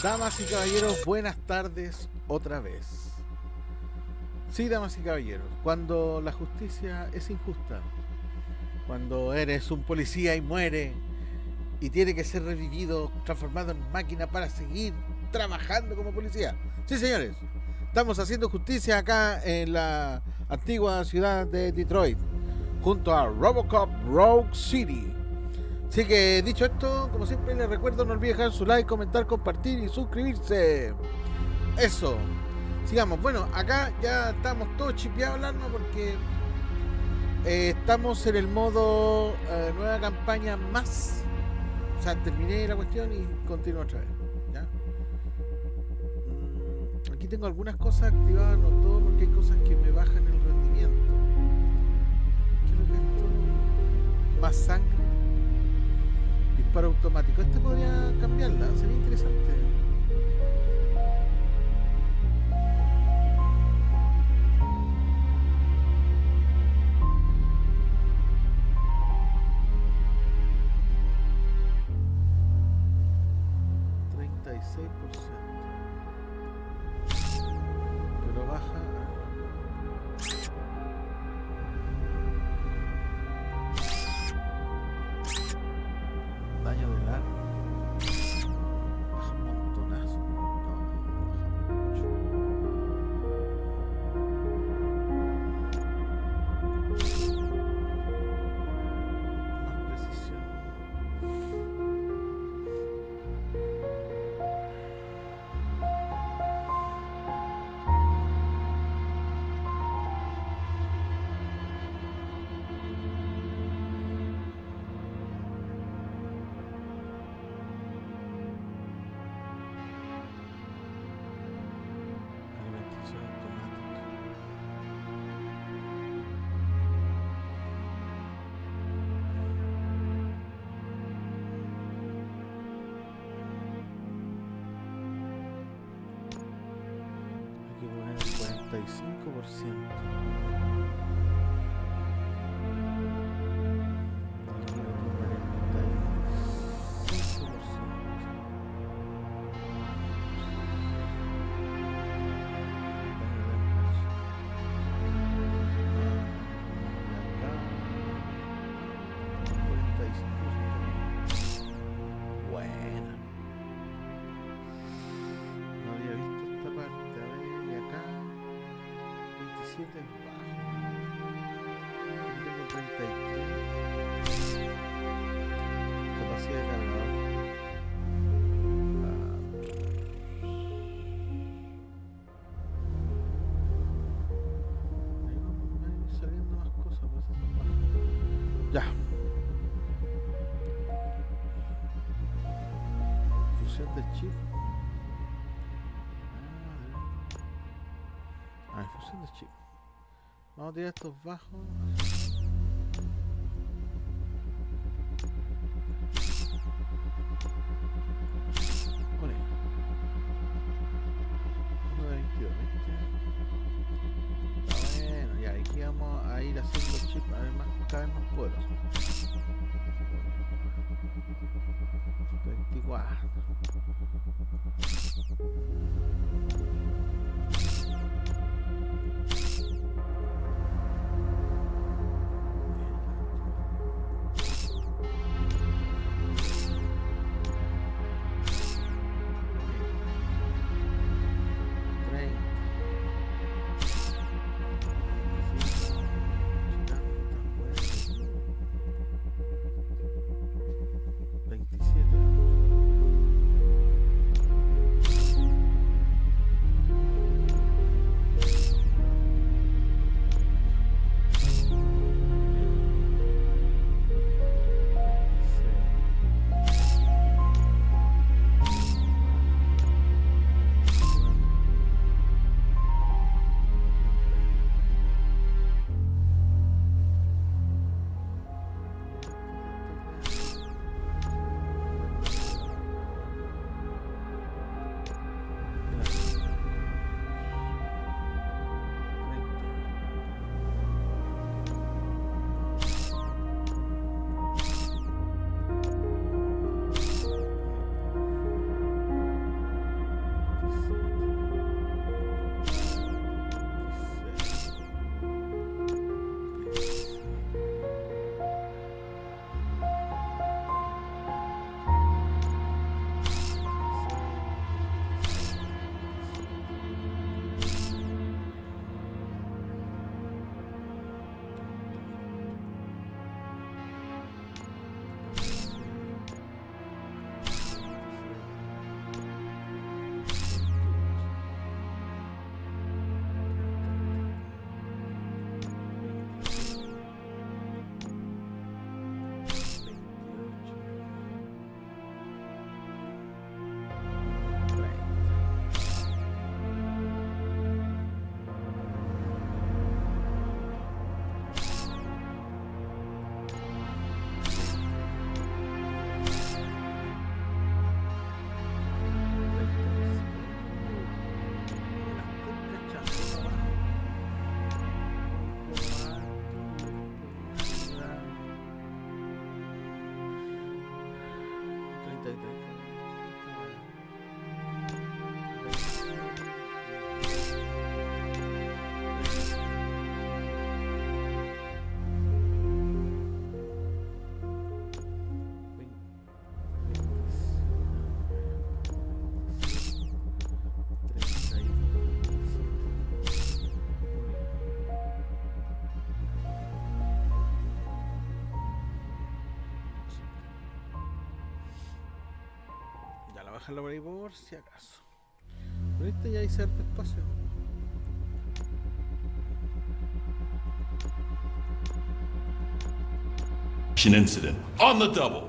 Damas y caballeros, buenas tardes otra vez. Sí, damas y caballeros, cuando la justicia es injusta, cuando eres un policía y muere y tiene que ser revivido, transformado en máquina para seguir trabajando como policía. Sí, señores, estamos haciendo justicia acá en la antigua ciudad de Detroit, junto a Robocop Rogue City. Así que dicho esto, como siempre les recuerdo, no olviden dejar su like, comentar, compartir y suscribirse. Eso. Sigamos. Bueno, acá ya estamos todos chipeados hablando porque estamos en el modo nueva campaña más. O sea, terminé la cuestión y continúo otra vez. ¿Ya? Aquí tengo algunas cosas activadas, no todo, porque hay cosas que me bajan el rendimiento. ¿Qué es lo que es esto? Más sangre. Disparo automático. Este podría cambiarla, sería interesante. Pero baja. Daño del arma. Baja un montonazo. No, baja mucho. Más precisión. Hay que poner el 45%. Capacidad de cargador. Ahí van a ir saliendo más cosas, pues esas son bajas. Ya. Fusión de chip. Fusión de chip. Vamos a tirar estos bajos. Pone. Uno de 22, ¿viste? Bueno, ya aquí vamos a ir haciendo chips además cada vez más poderosos. 24. Bajarlo por ahí por si acaso. Pero este ya hay cierto espacio. Incident on the double.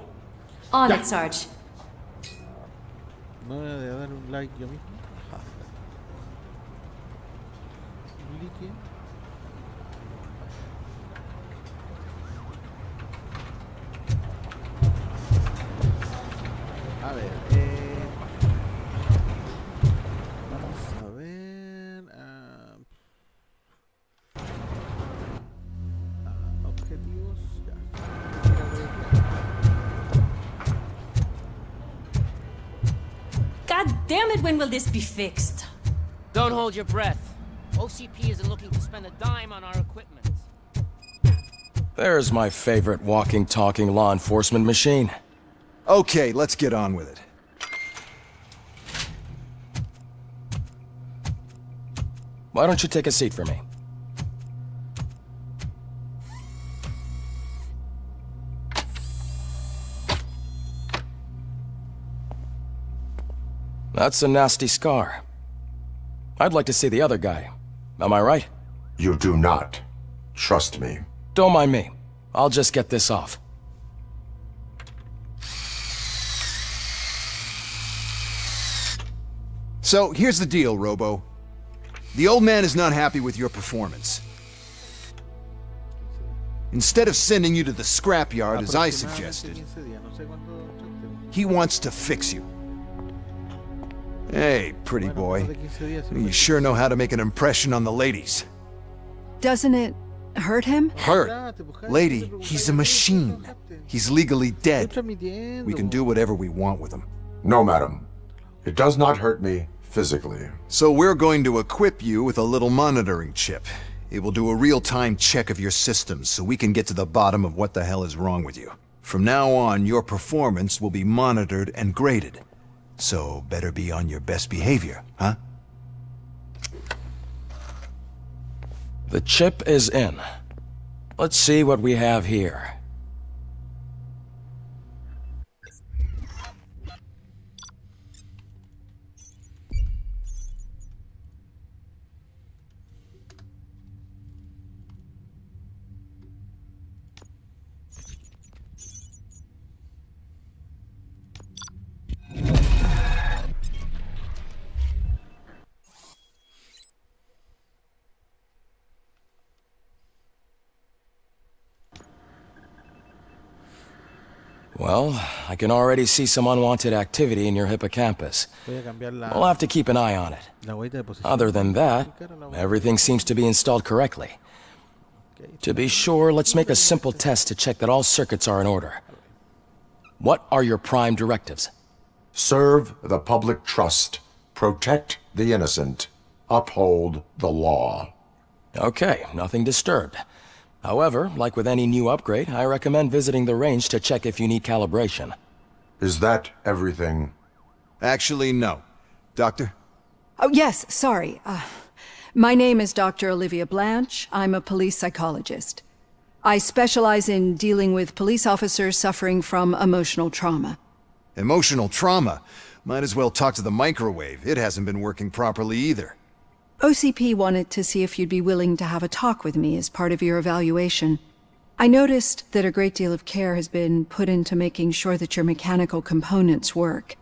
On it, Sarge. No voy a dar un like yo mismo. Un like. A ver, vamos a ver. Objetivos, ya. God damn it, when will this be fixed? Don't hold your breath. OCP isn't looking to spend a dime on our equipment. There's my favorite walking, talking law enforcement machine. Okay, let's get on with it. Why don't you take a seat for me? That's a nasty scar. I'd like to see the other guy. Am I right? You do not. Trust me. Don't mind me. I'll just get this off. So, here's the deal, Robo. The old man is not happy with your performance. Instead of sending you to the scrapyard, as I suggested, he wants to fix you. Hey, pretty boy. You sure know how to make an impression on the ladies. Doesn't it hurt him? Hurt? Lady, he's a machine. He's legally dead. We can do whatever we want with him. No, madam. It does not hurt me physically. So we're going to equip you with a little monitoring chip. It will do a real-time check of your systems so we can get to the bottom of what the hell is wrong with you. From now on, your performance will be monitored and graded. So better be on your best behavior, huh? The chip is in. Let's see what we have here. Well, I can already see some unwanted activity in your hippocampus. We'll have to keep an eye on it. Other than that, everything seems to be installed correctly. To be sure, let's make a simple test to check that all circuits are in order. What are your prime directives? Serve the public trust. Protect the innocent. Uphold the law. Okay, nothing disturbed. However, like with any new upgrade, I recommend visiting the range to check if you need calibration. Is that everything? Actually, no. Doctor? Oh, yes, sorry. My name is Dr. Olivia Blanche. I'm a police psychologist. I specialize in dealing with police officers suffering from emotional trauma. Emotional trauma? Might as well talk to the microwave. It hasn't been working properly either. OCP wanted to see if you'd be willing to have a talk with me as part of your evaluation. I noticed that a great deal of care has been put into making sure that your mechanical components work.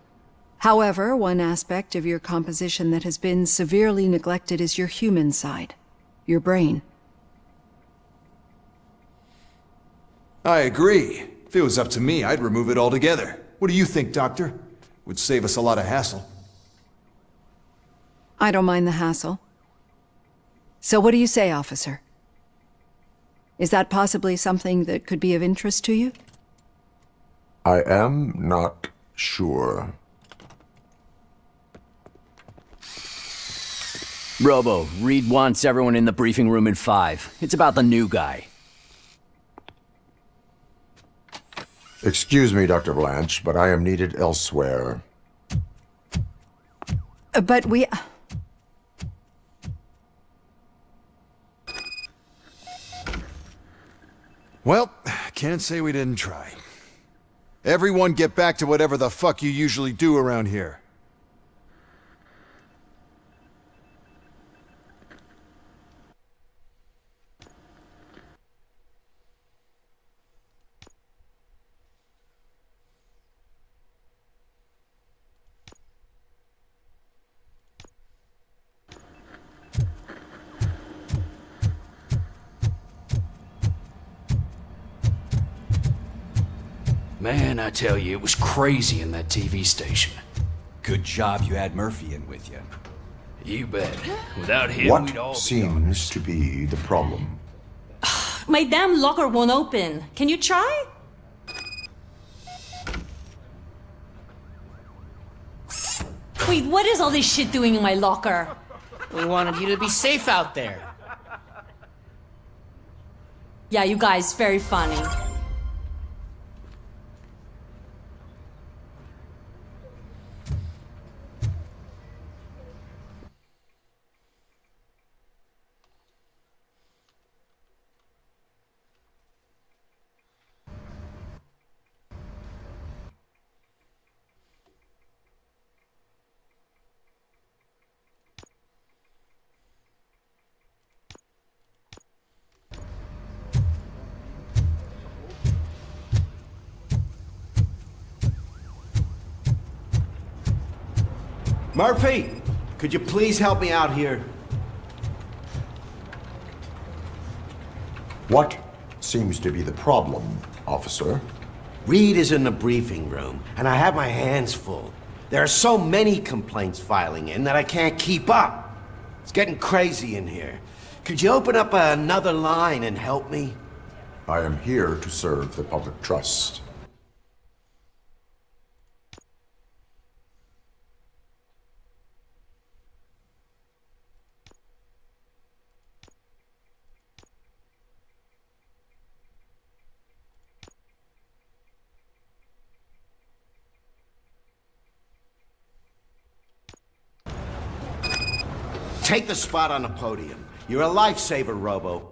However, one aspect of your composition that has been severely neglected is your human side, your brain. I agree. If it was up to me, I'd remove it altogether. What do you think, Doctor? Would save us a lot of hassle. I don't mind the hassle. So what do you say, officer? Is that possibly something that could be of interest to you? I am not Sure. Robo, Reed wants everyone in the briefing room in 5. It's about the new guy. Excuse me, Dr. Blanche, but I am needed elsewhere. But we... Well, can't say we didn't try. Everyone get back to whatever the fuck you usually do around here. Man, I tell you, it was crazy in that TV station. Good job you had Murphy in with you. You bet. Without him, we'd all What be seems to be the problem? My damn locker won't open. Can you try? Wait, what is all this shit doing in my locker? We wanted you to be safe out there. Yeah, you guys, very funny. Murphy, could you please help me out here? What seems to be the problem, officer? Reed is in the briefing room, and I have my hands full. There are so many complaints filing in that I can't keep up. It's getting crazy in here. Could you open up another line and help me? I am here to serve the public trust. Take the spot on the podium. You're a lifesaver, Robo.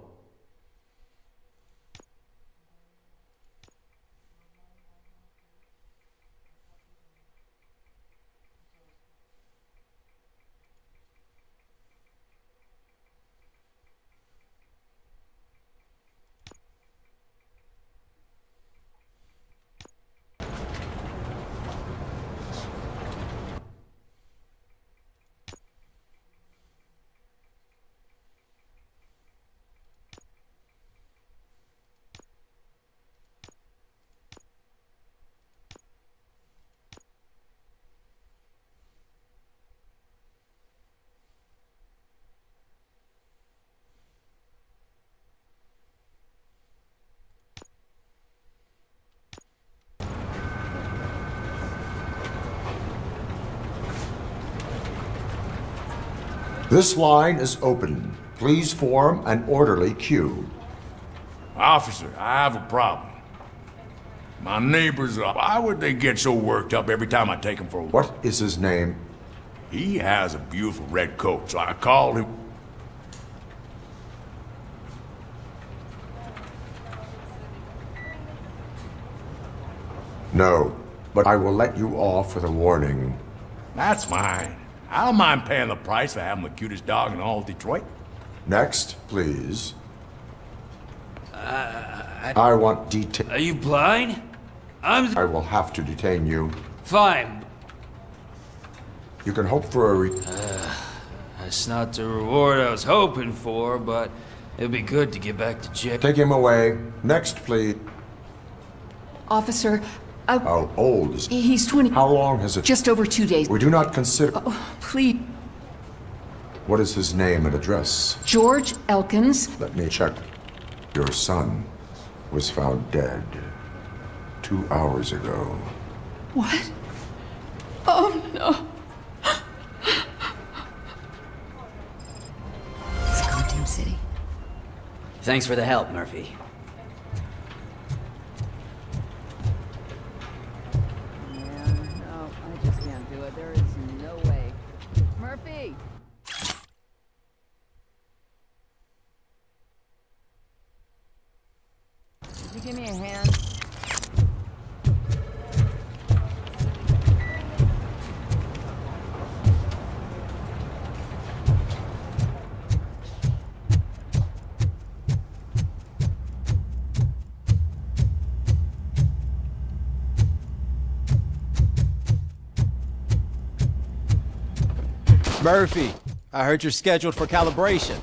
This line is open. Please form an orderly queue. Officer, I have a problem. My neighbors, why would they get so worked up every time I take them for a walk? What is his name? He has a beautiful red coat, so I called him. No, but I will let you off with a warning. That's fine. I don't mind paying the price for having the cutest dog in all of Detroit. Next, please. I want detail. Are you blind? I will have to detain you. Fine. You can hope for a That's not the reward I was hoping for, but it'd be good to get back to jail. Take him away. Next, please. Officer, How old is he? he's 20... How long has it... Just over 2 days. We do not consider... Oh, please. What is his name and address? George Elkins. Let me check. Your son was found dead 2 hours ago. What? Thanks for the help, Murphy. No, I just can't do it. There is no way. Murphy! Could you give me a hand? Murphy, I heard you're scheduled for calibration.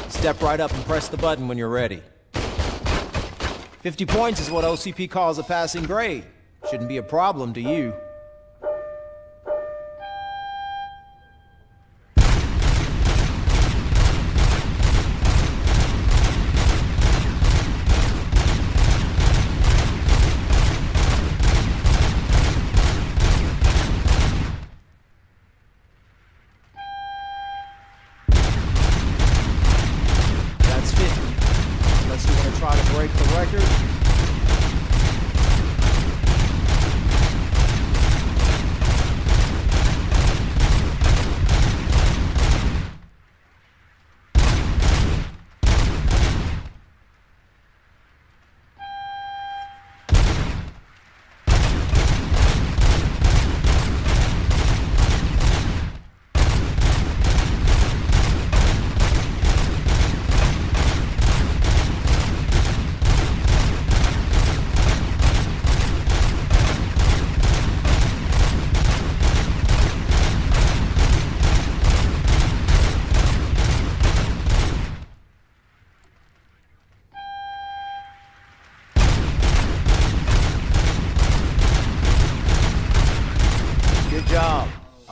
Step right up and press the button when you're ready. 50 points is what OCP calls a passing grade. Shouldn't be a problem to you.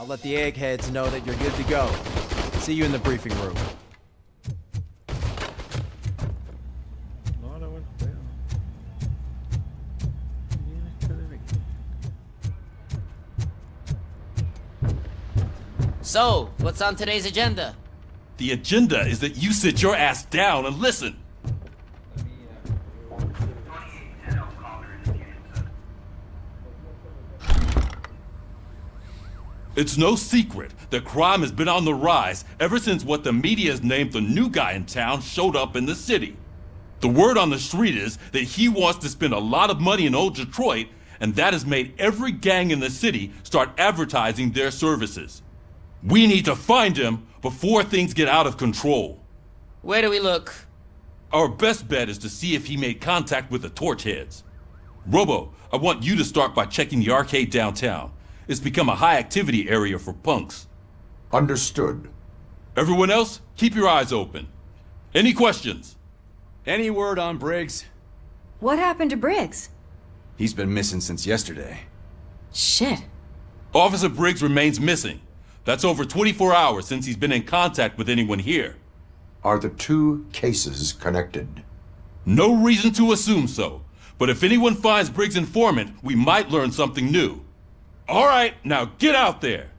I'll let the eggheads know that you're good to go. See you in the briefing room. So, what's on today's agenda? The agenda is that you sit your ass down and listen. It's no secret that crime has been on the rise ever since what the media has named the new guy in town showed up in the city. The word on the street is that he wants to spend a lot of money in old Detroit, and that has made every gang in the city start advertising their services. We need to find him before things get out of control. Where do we look? Our best bet is to see if he made contact with the Torchheads. Robo, I want you to start by checking the arcade downtown. It's become a high-activity area for punks. Understood. Everyone else, keep your eyes open. Any questions? Any word on Briggs? What happened to Briggs? He's been missing since yesterday. Shit. Officer Briggs remains missing. That's over 24 hours since he's been in contact with anyone here. Are the two cases connected? No reason to assume so. But if anyone finds Briggs' informant, we might learn something new. All right, now get out there.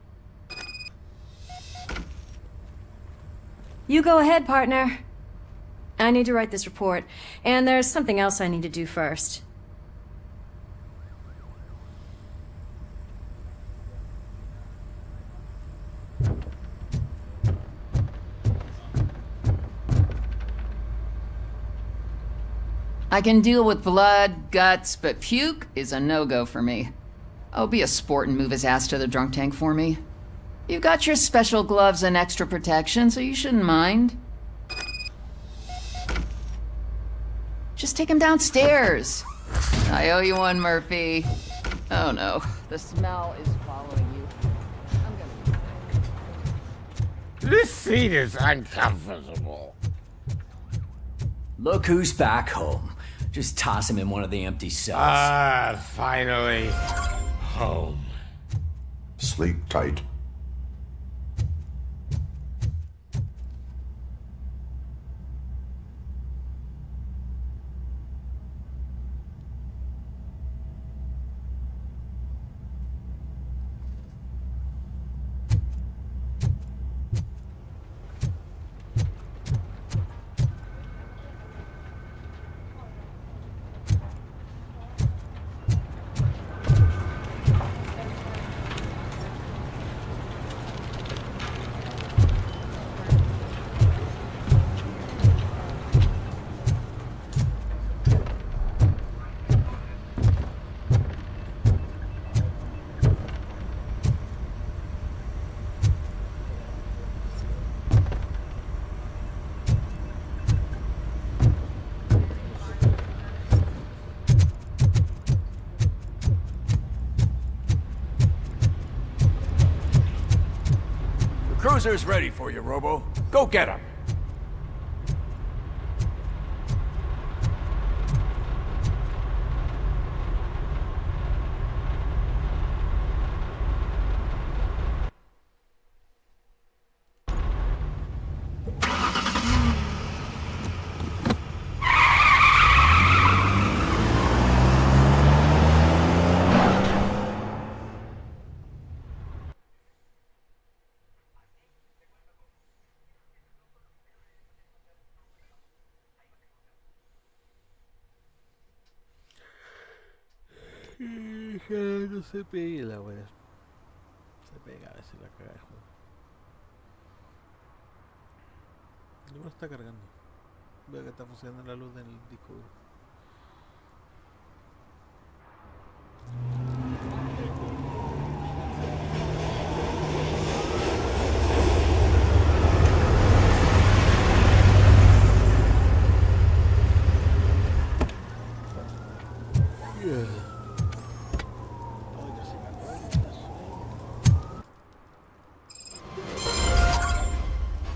You go ahead, partner. I need to write this report, and there's something else I need to do first. I can deal with blood, guts, but puke is a no-go for me. Oh, be a sport and move his ass to the drunk tank for me. You've got your special gloves and extra protection, so you shouldn't mind. Just take him downstairs. I owe you one, Murphy. Oh no, the smell is following you. This seat is uncomfortable. Look who's back home. Just toss him in one of the empty cells. Ah, finally. Home. Sleep tight. Cruiser's ready for you, Robo. Go get him. No se pegue la wea. Se pega a veces la caga de juego. No está cargando. Veo que está funcionando la luz del disco duro.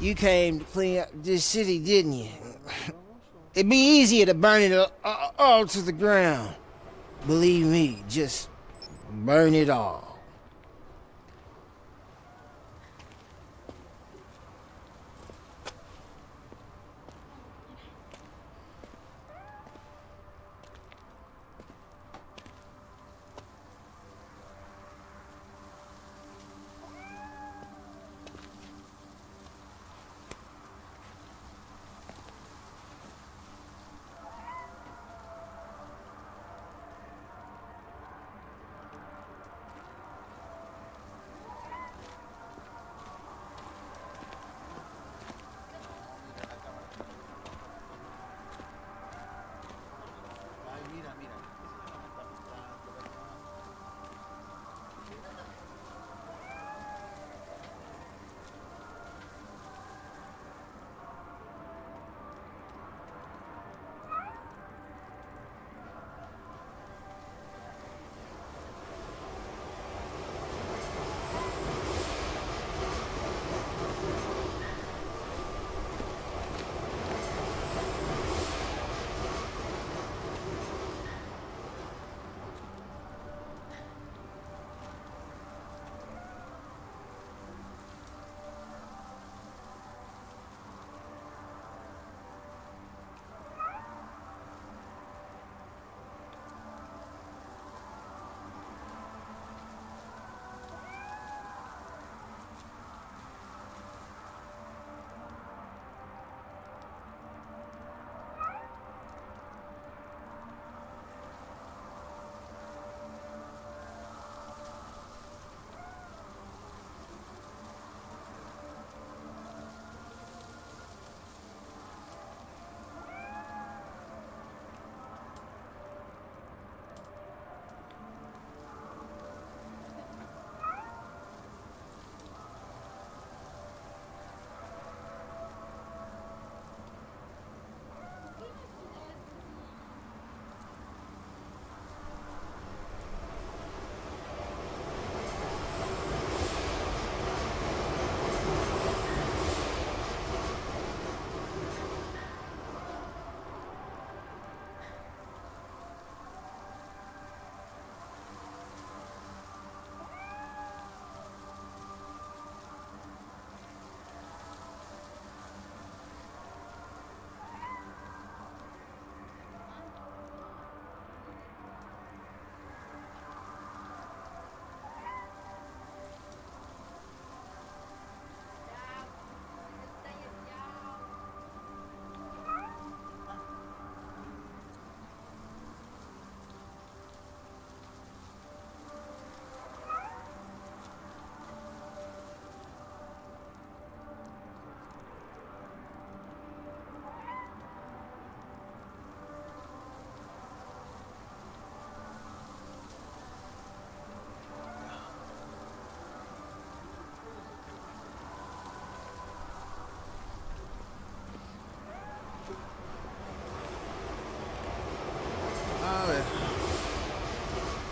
You came to clean up this city, didn't you? It'd be easier to burn it all to the ground. Believe me, just burn it all.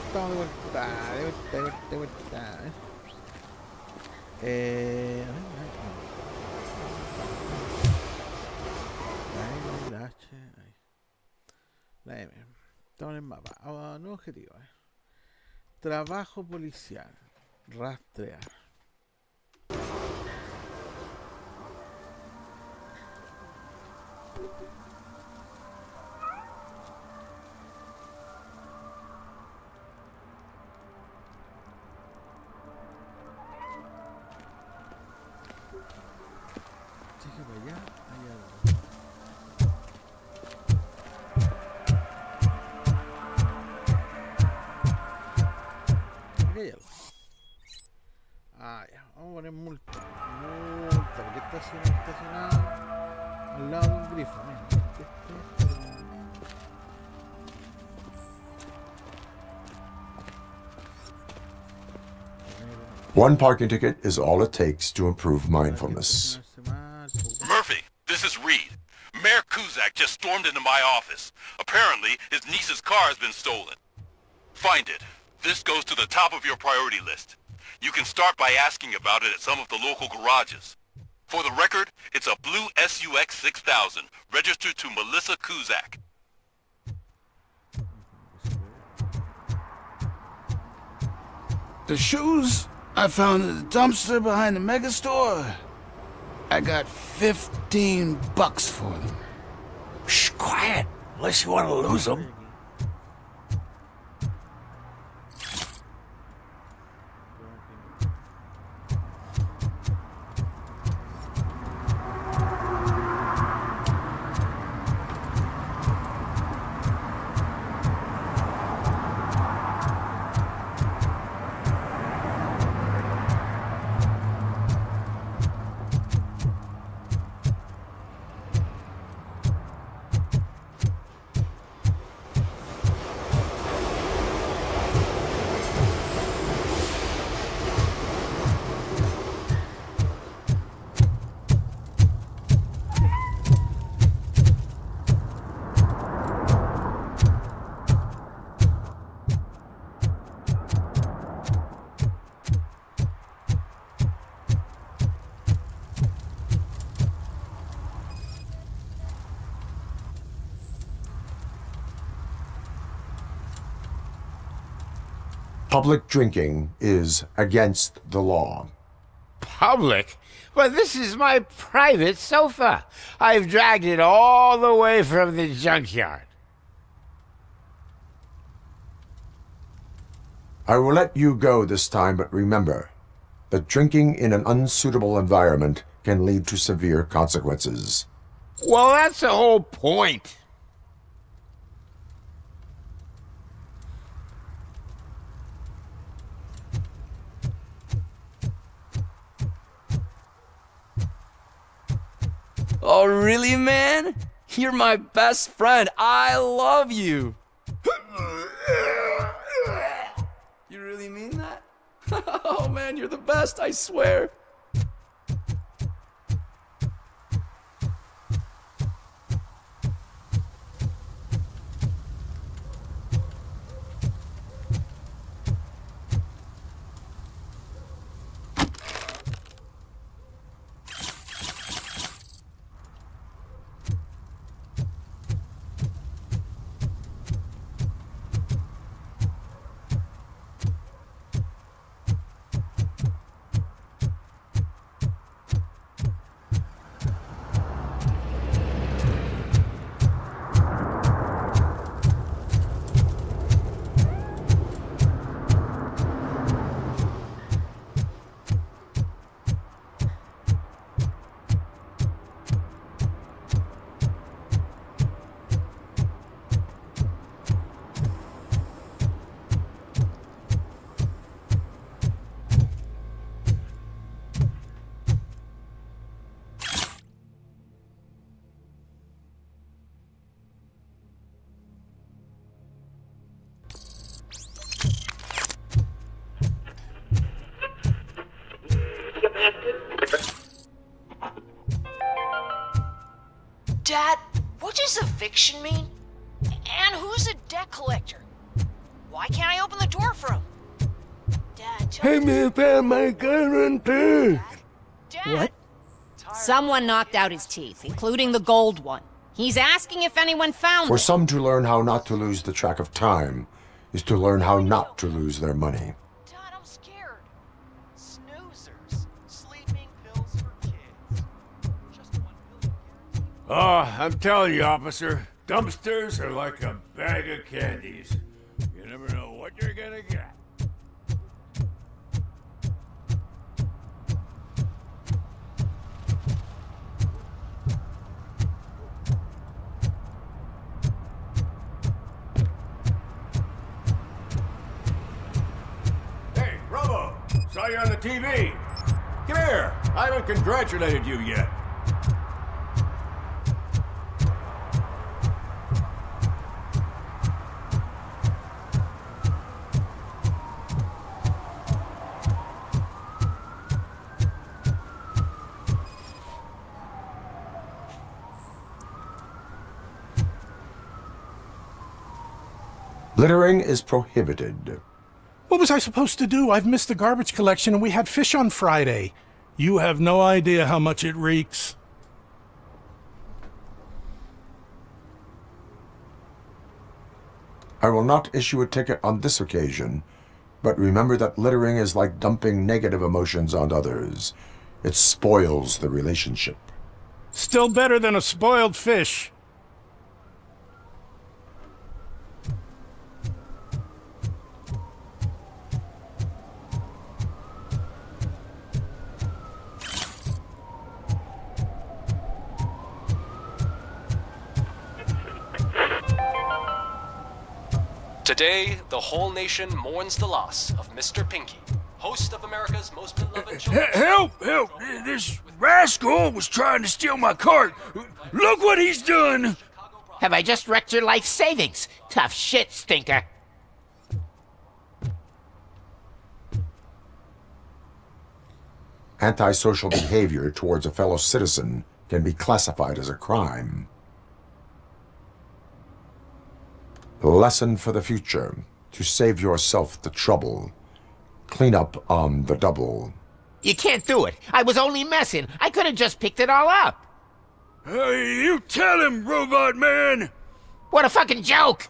Estamos de vuelta, de vuelta. La H, ahí. La M. Estamos en el mapa. Nuevo objetivo. Trabajo policial. Rastrear. Cheque para allá, allá. Aquí hay algo. Ah, ya. Vamos a poner multa. Multa, porque está estacionado al lado de un grifo. Mira, One parking ticket is all it takes to improve mindfulness. Murphy, this is Reed. Mayor Kuzak just stormed into my office. Apparently, his niece's car has been stolen. Find it. This goes to the top of your priority list. You can start by asking about it at some of the local garages. For the record, it's a blue SUX 6000, registered to Melissa Kuzak. The shoes I found in the dumpster behind the mega store. I got $15 for them. Shh, quiet. Unless you want to lose them. Public drinking is against the law. Public? Well, this is my private sofa. I've dragged it all the way from the junkyard. I will let you go this time, but remember that drinking in an unsuitable environment can lead to severe consequences. Well, that's the whole point. Oh, really, man? You're my best friend. I love you. You really mean that? Oh, man, you're the best, I swear. Dad, what does eviction mean? And who's a debt collector? Why can't I open the door for him? Dad, Hey, man, found my gun too. What? Someone knocked out his teeth, including the gold one. He's asking if anyone found For them. some to learn how not to lose the track of time is to learn how not to lose their money. Dad, I'm scared. Snoozers. Sleeping pills for kids. Just 1 pill guarantee. Oh, I'm telling you, officer, dumpsters are like a bag of candies. You never know what you're gonna get. Hey, Robo! Saw you on the TV. Come here. I haven't congratulated you yet. Littering is prohibited. What was I supposed to do? I've missed the garbage collection and we had fish on Friday. You have no idea how much it reeks. I will not issue a ticket on this occasion, but remember that littering is like dumping negative emotions on others. It spoils the relationship. Still better than a spoiled fish. Today, the whole nation mourns the loss of Mr. Pinky, host of America's most beloved children's... Help! Help! This rascal was trying to steal my cart. Look what he's done! Have I just wrecked your life savings? Tough shit, stinker. Antisocial behavior towards a fellow citizen can be classified as a crime. Lesson for the future. To save yourself the trouble. Clean up on the double. You can't do it. I was only messing. I could have just picked it all up. Hey, you tell him, Robot Man! What a fucking joke!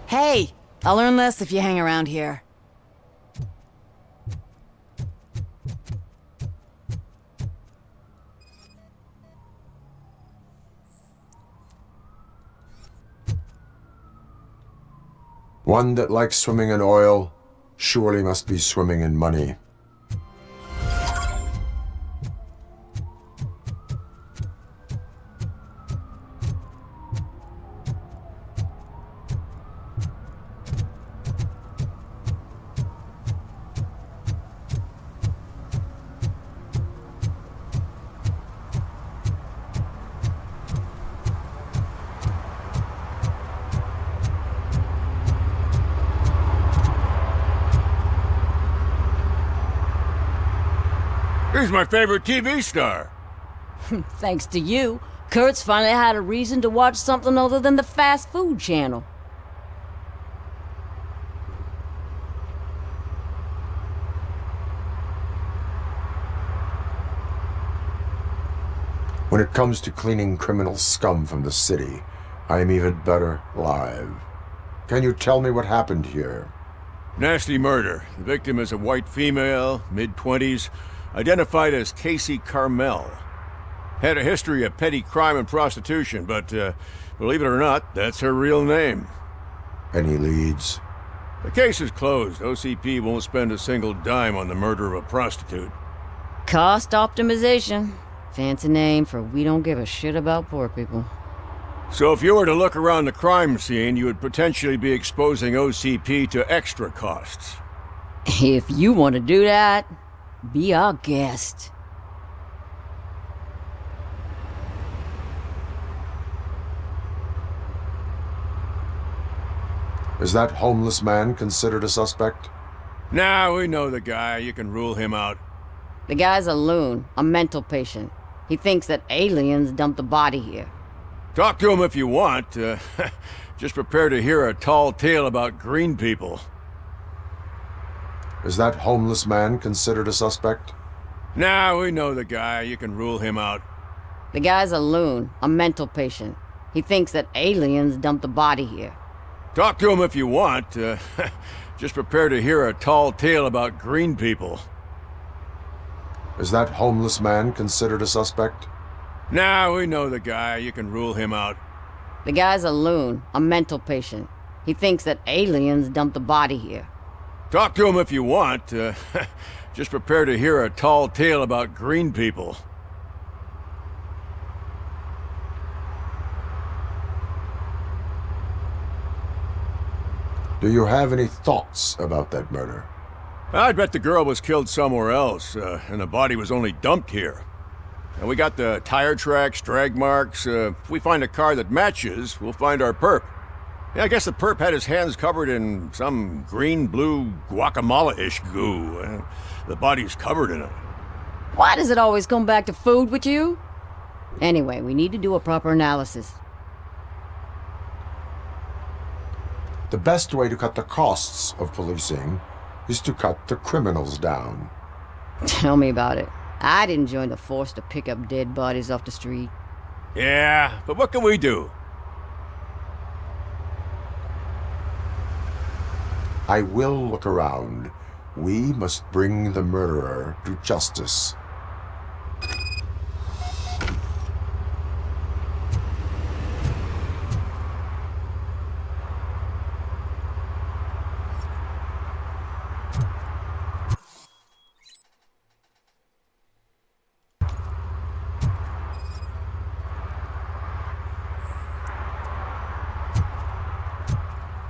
Hey, I'll earn less if you hang around here. One that likes swimming in oil surely must be swimming in money. He's my favorite TV star. Thanks to you, Kurt's finally had a reason to watch something other than the fast food channel. When it comes to cleaning criminal scum from the city, I am even better live. Can you tell me what happened here? Nasty murder. The victim is a white female, mid-20s, identified as Casey Carmel. Had a history of petty crime and prostitution, but believe it or not, that's her real name. Any leads? The case is closed. OCP won't spend a single dime on the murder of a prostitute. Cost optimization. Fancy name for we don't give a shit about poor people. So if you were to look around the crime scene, you would potentially be exposing OCP to extra costs. If you want to do that, be our guest. Is that homeless man considered a suspect? Nah, we know the guy. You can rule him out. The guy's a loon, a mental patient. He thinks that aliens dumped the body here. Talk to him if you want. Just prepare to hear a tall tale about green people. Is that homeless man considered a suspect? Nah, we know the guy. You can rule him out. The guy's a loon, a mental patient. He thinks that aliens dumped the body here. Talk to him if you want. Just prepare to hear a tall tale about green people. Is that homeless man considered a suspect? Nah, we know the guy. You can rule him out. The guy's a loon, a mental patient. He thinks that aliens dumped the body here. Talk to him if you want. Just prepare to hear a tall tale about green people. Do you have any thoughts about that murder? I'd bet the girl was killed somewhere else, and the body was only dumped here. And we got the tire tracks, drag marks. If we find a car that matches, we'll find our perp. Yeah, I guess the perp had his hands covered in some green-blue guacamole-ish goo. The body's covered in it. Why does it always come back to food with you? Anyway, we need to do a proper analysis. The best way to cut the costs of policing is to cut the criminals down. Tell me about it. I didn't join the force to pick up dead bodies off the street. Yeah, but what can we do? I will look around. We must bring the murderer to justice.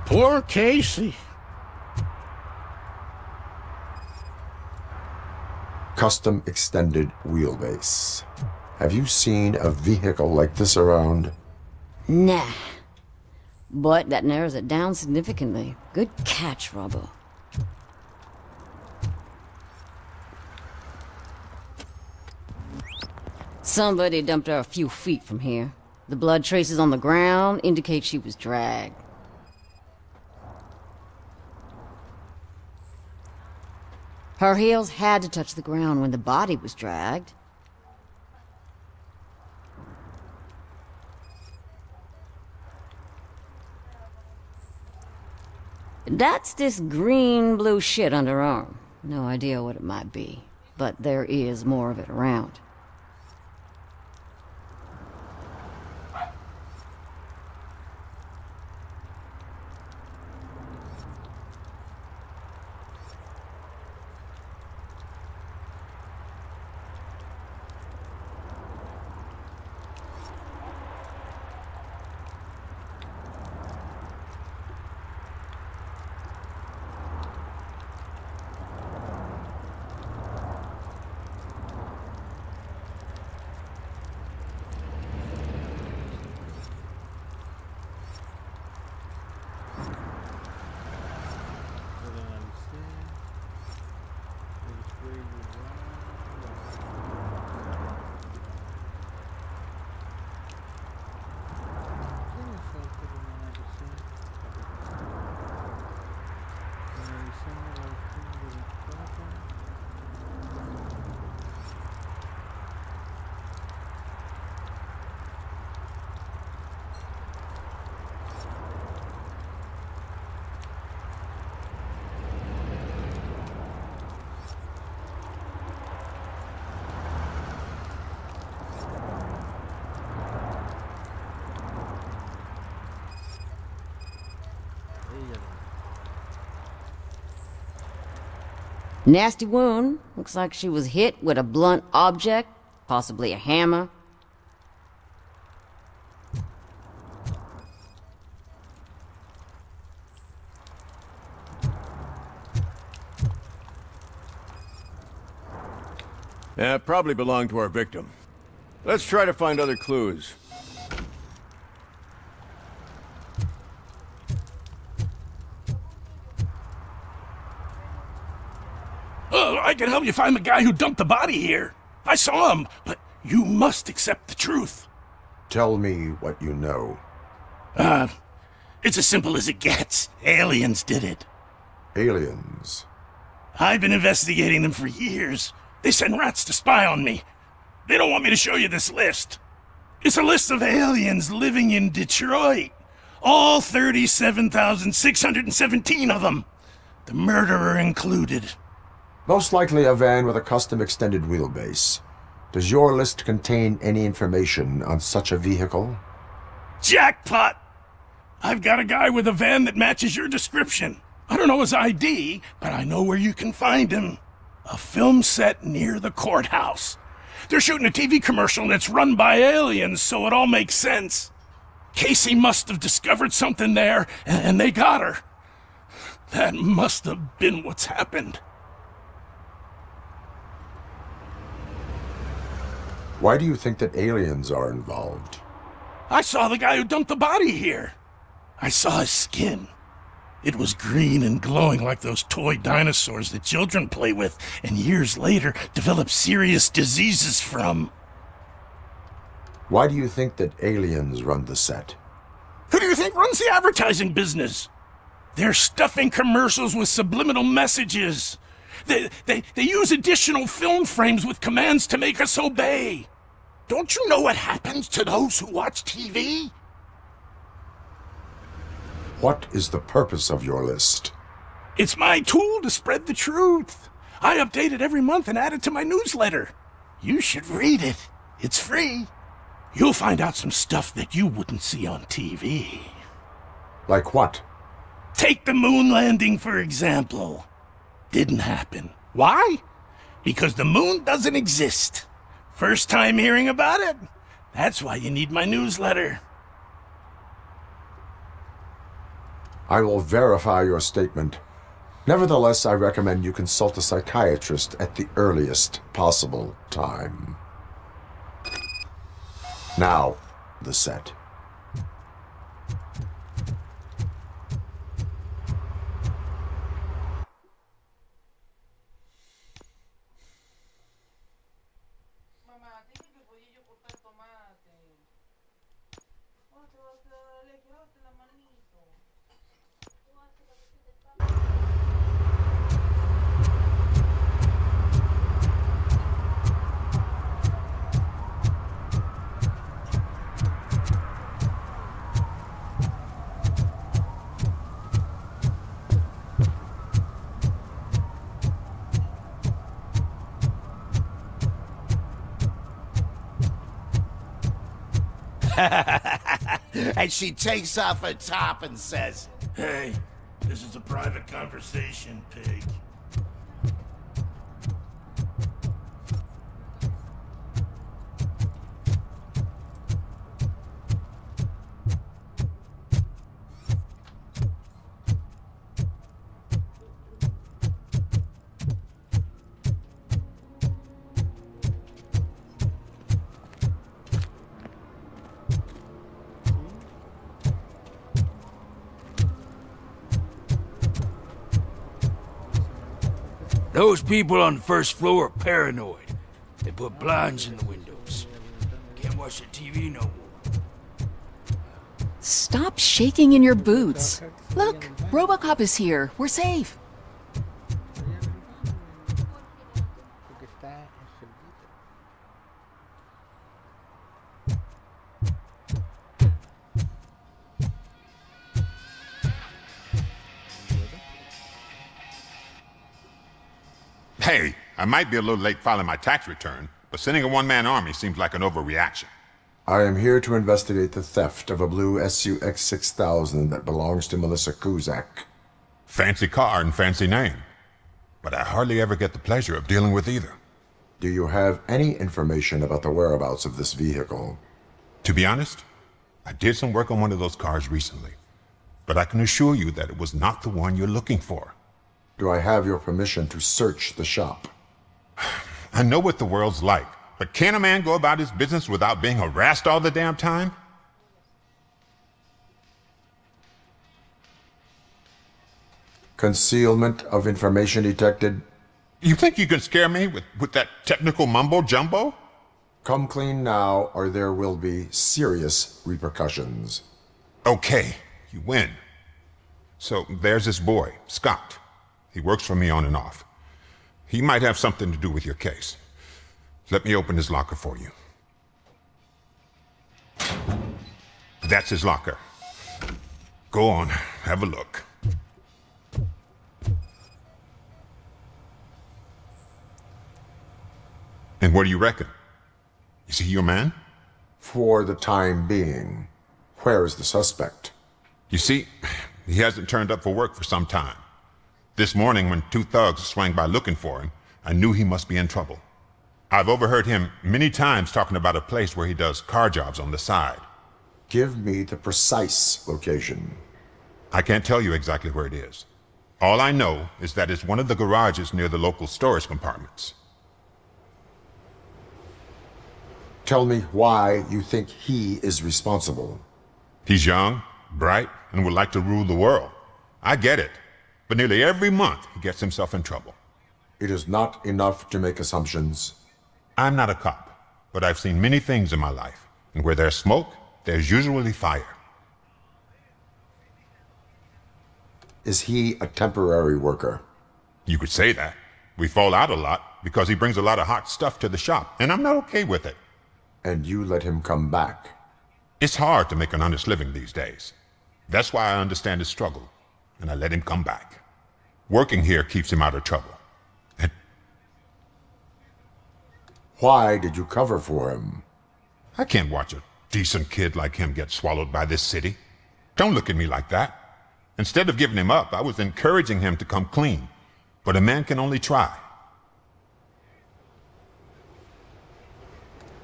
Poor Casey. Custom extended wheelbase. Have you seen a vehicle like this around? Nah. But that narrows it down significantly. Good catch, Robo. Somebody dumped her a few feet from here. The blood traces on the ground indicate she was dragged. Her heels had to touch the ground when the body was dragged. That's this green-blue shit under her arm. No idea what it might be, but there is more of it around. Nasty wound. Looks like she was hit with a blunt object, possibly a hammer. Probably belonged to our victim. Let's try to find other clues. Oh, I can help you find the guy who dumped the body here. I saw him, but you must accept the truth. Tell me what you know. It's as simple as it gets. Aliens did it. Aliens? I've been investigating them for years. They send rats to spy on me. They don't want me to show you this list. It's a list of aliens living in Detroit. All 37,617 of them. The murderer included. Most likely a van with a custom extended wheelbase. Does your list contain any information on such a vehicle? Jackpot! I've got a guy with a van that matches your description. I don't know his ID, but I know where you can find him. A film set near the courthouse. They're shooting a TV commercial and it's run by aliens, so it all makes sense. Casey must have discovered something there, and they got her. That must have been what's happened. Why do you think that aliens are involved? I saw the guy who dumped the body here. I saw his skin. It was green and glowing like those toy dinosaurs that children play with and years later develop serious diseases from. Why do you think that aliens run the set? Who do you think runs the advertising business? They're stuffing commercials with subliminal messages. They use additional film frames with commands to make us obey. Don't you know what happens to those who watch TV? What is the purpose of your list? It's my tool to spread the truth. I update it every month and add it to my newsletter. You should read it. It's free. You'll find out some stuff that you wouldn't see on TV. Like what? Take the moon landing, for example. Didn't happen. Why? Because the moon doesn't exist. First time hearing about it? That's why you need my newsletter. I will verify your statement. Nevertheless, I recommend you consult a psychiatrist at the earliest possible time. Now, the set. And she takes off her top and says, Hey, this is a private conversation, pig. Those people on the first floor are paranoid. They put blinds in the windows. Can't watch the TV no more. Stop shaking in your boots. Look, Robocop is here. We're safe. Hey, I might be a little late filing my tax return, but sending a one-man army seems like an overreaction. I am here to investigate the theft of a blue SUX 6000 that belongs to Melissa Kuzak. Fancy car and fancy name, but I hardly ever get the pleasure of dealing with either. Do you have any information about the whereabouts of this vehicle? To be honest, I did some work on one of those cars recently, but I can assure you that it was not the one you're looking for. Do I have your permission to search the shop? I know what the world's like, but can a man go about his business without being harassed all the damn time? Concealment of information detected. You think you can scare me with that technical mumbo-jumbo? Come clean now, or there will be serious repercussions. Okay, you win. So there's this boy, Scott. He works for me on and off. He might have something to do with your case. Let me open his locker for you. That's his locker. Go on, have a look. And what do you reckon? Is he your man? For the time being. Where is the suspect? You see, he hasn't turned up for work for some time. This morning, when 2 thugs swang by looking for him, I knew he must be in trouble. I've overheard him many times talking about a place where he does car jobs on the side. Give me the precise location. I can't tell you exactly where it is. All I know is that it's one of the garages near the local storage compartments. Tell me why you think he is responsible. He's young, bright, and would like to rule the world. I get it. But nearly every month, he gets himself in trouble. It is not enough to make assumptions. I'm not a cop, but I've seen many things in my life. And where there's smoke, there's usually fire. Is he a temporary worker? You could say that. We fall out a lot because he brings a lot of hot stuff to the shop, and I'm not okay with it. And you let him come back? It's hard to make an honest living these days. That's why I understand his struggle, and I let him come back. Working here keeps him out of trouble. And why did you cover for him? I can't watch a decent kid like him get swallowed by this city. Don't look at me like that. Instead of giving him up, I was encouraging him to come clean. But a man can only try.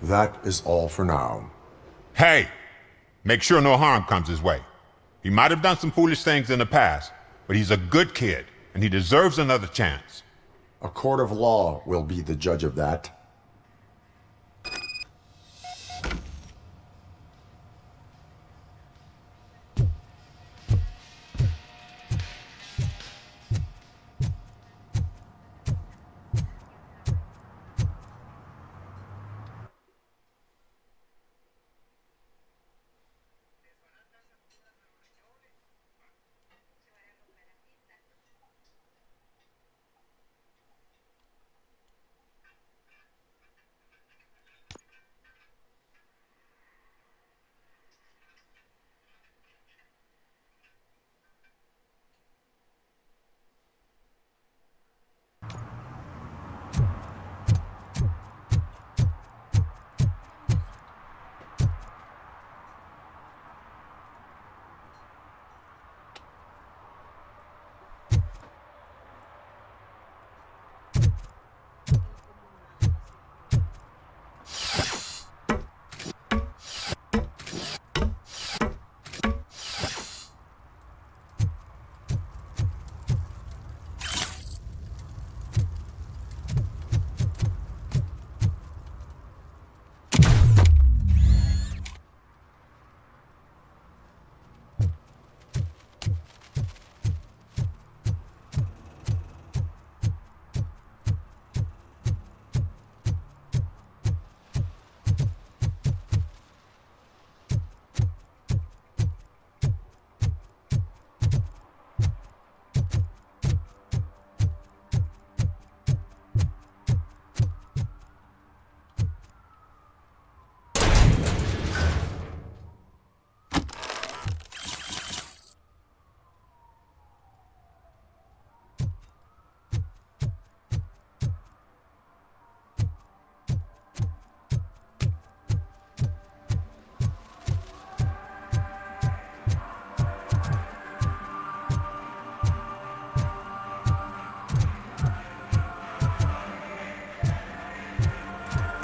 That is all for now. Hey! Make sure no harm comes his way. He might have done some foolish things in the past, but he's a good kid, and he deserves another chance. A court of law will be the judge of that.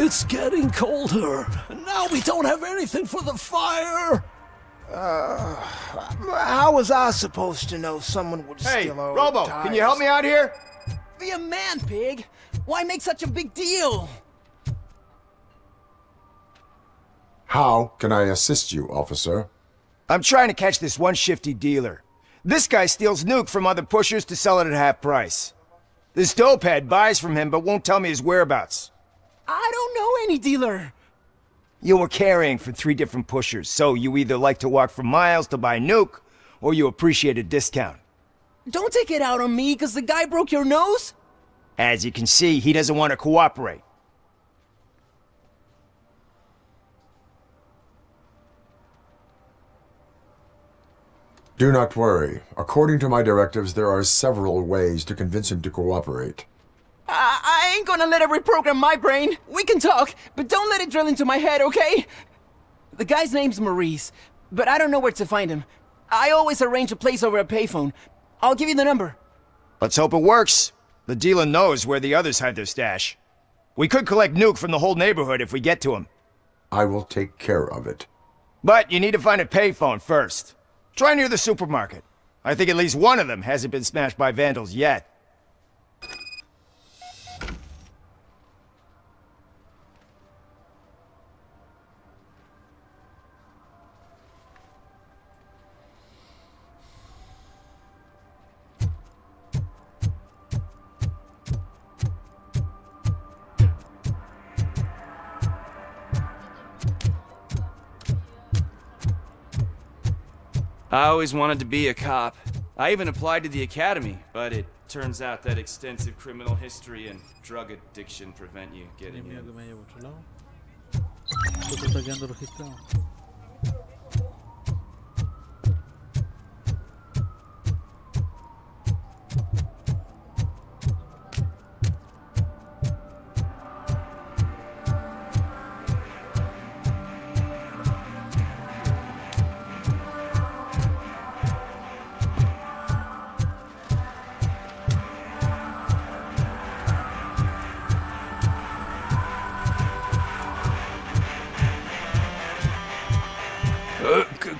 It's getting colder, and now we don't have anything for the fire. How was I supposed to know someone would steal our Robo, tires? can you help me out here? Be a man, pig. Why make such a big deal? How can I assist you, officer? I'm trying to catch this one shifty dealer. This guy steals nuke from other pushers to sell it at half price. This dopehead buys from him but won't tell me his whereabouts. I don't know any dealer. You were carrying for 3 different pushers, so you either like to walk for miles to buy nuke, or you appreciate a discount. Don't take it out on me, because the guy broke your nose? As you can see, he doesn't want to cooperate. Do not worry. According to my directives, there are several ways to convince him to cooperate. I ain't gonna let it reprogram my brain. We can talk, but don't let it drill into my head, okay? The guy's name's Maurice, but I don't know where to find him. I always arrange a place over a payphone. I'll give you the number. Let's hope it works. The dealer knows where the others hide their stash. We could collect nuke from the whole neighborhood if we get to him. I will take care of it. But you need to find a payphone first. Try near the supermarket. I think at least one of them hasn't been smashed by vandals yet. I always wanted to be a cop. I even applied to the academy, but it turns out that extensive criminal history and drug addiction prevent you getting in.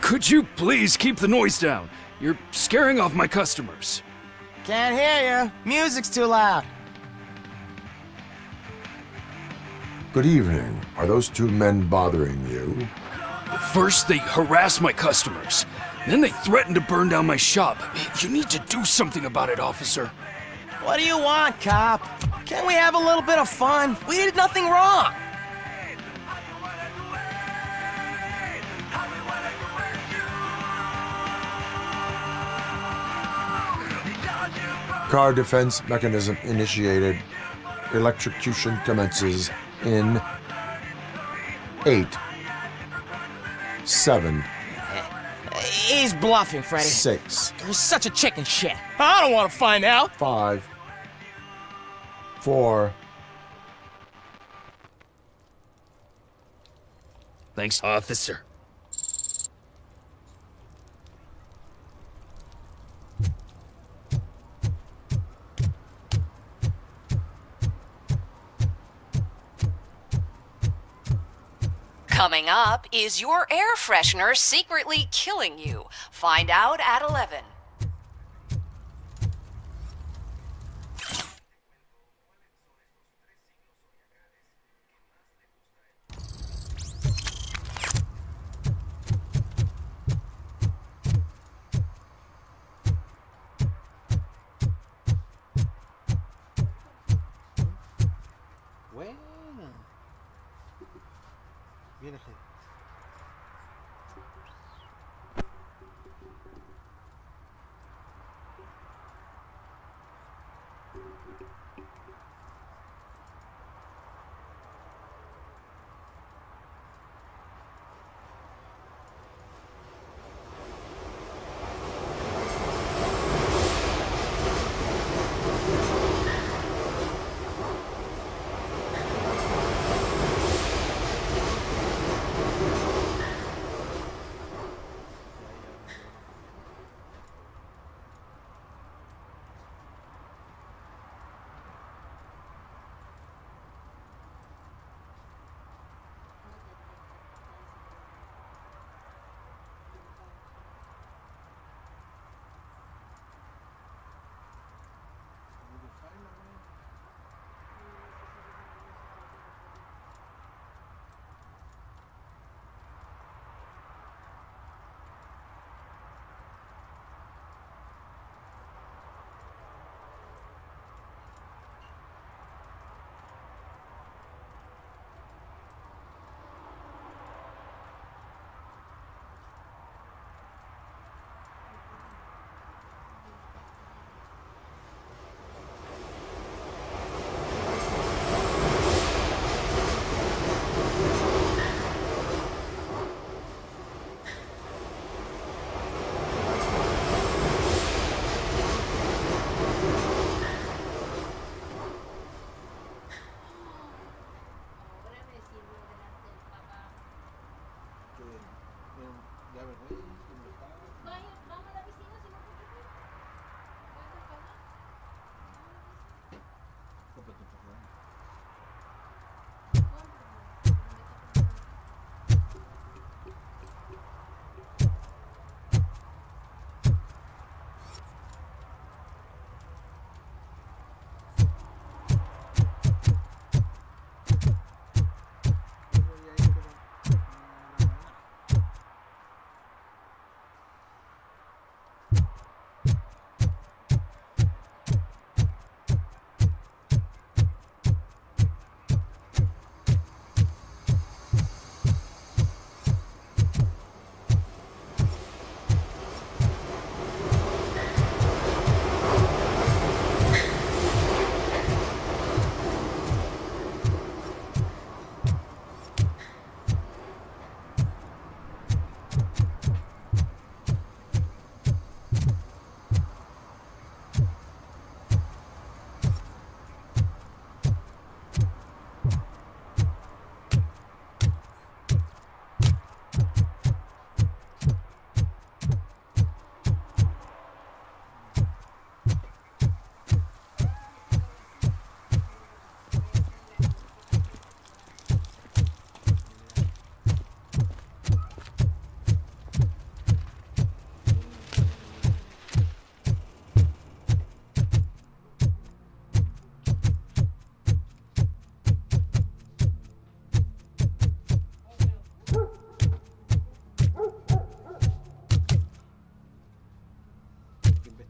Could you please keep the noise down? You're scaring off my customers. Can't hear you. Music's too loud. Good evening. Are those 2 men bothering you? First, they harass my customers. Then they threaten to burn down my shop. You need to do something about it, officer. What do you want, cop? Can't we have a little bit of fun? We did nothing wrong. Car defense mechanism initiated. Electrocution commences in 8, 7. He's bluffing, Freddy. 6. You're such a chicken shit. I don't want to find out. 5, 4. Thanks, officer. Coming up, is your air freshener secretly killing you? Find out at 11. Viene, gente.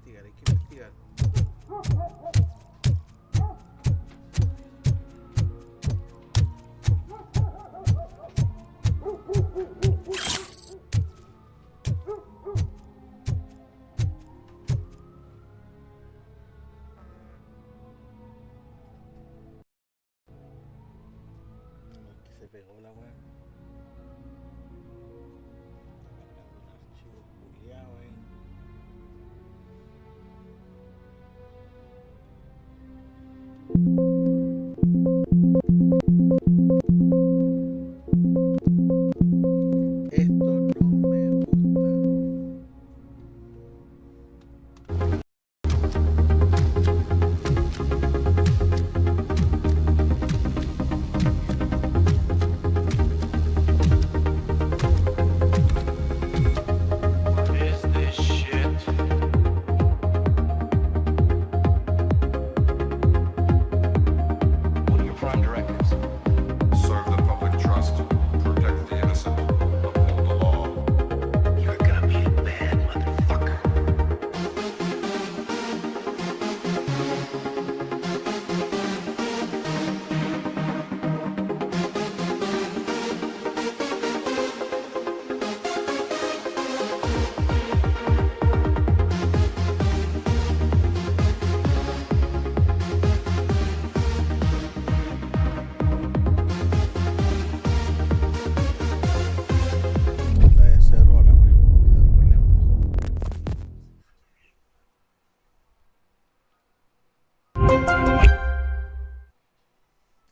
investigar, hay que investigar. Se pegó la weá. Un archivo culiao ahí. Esto no me gusta.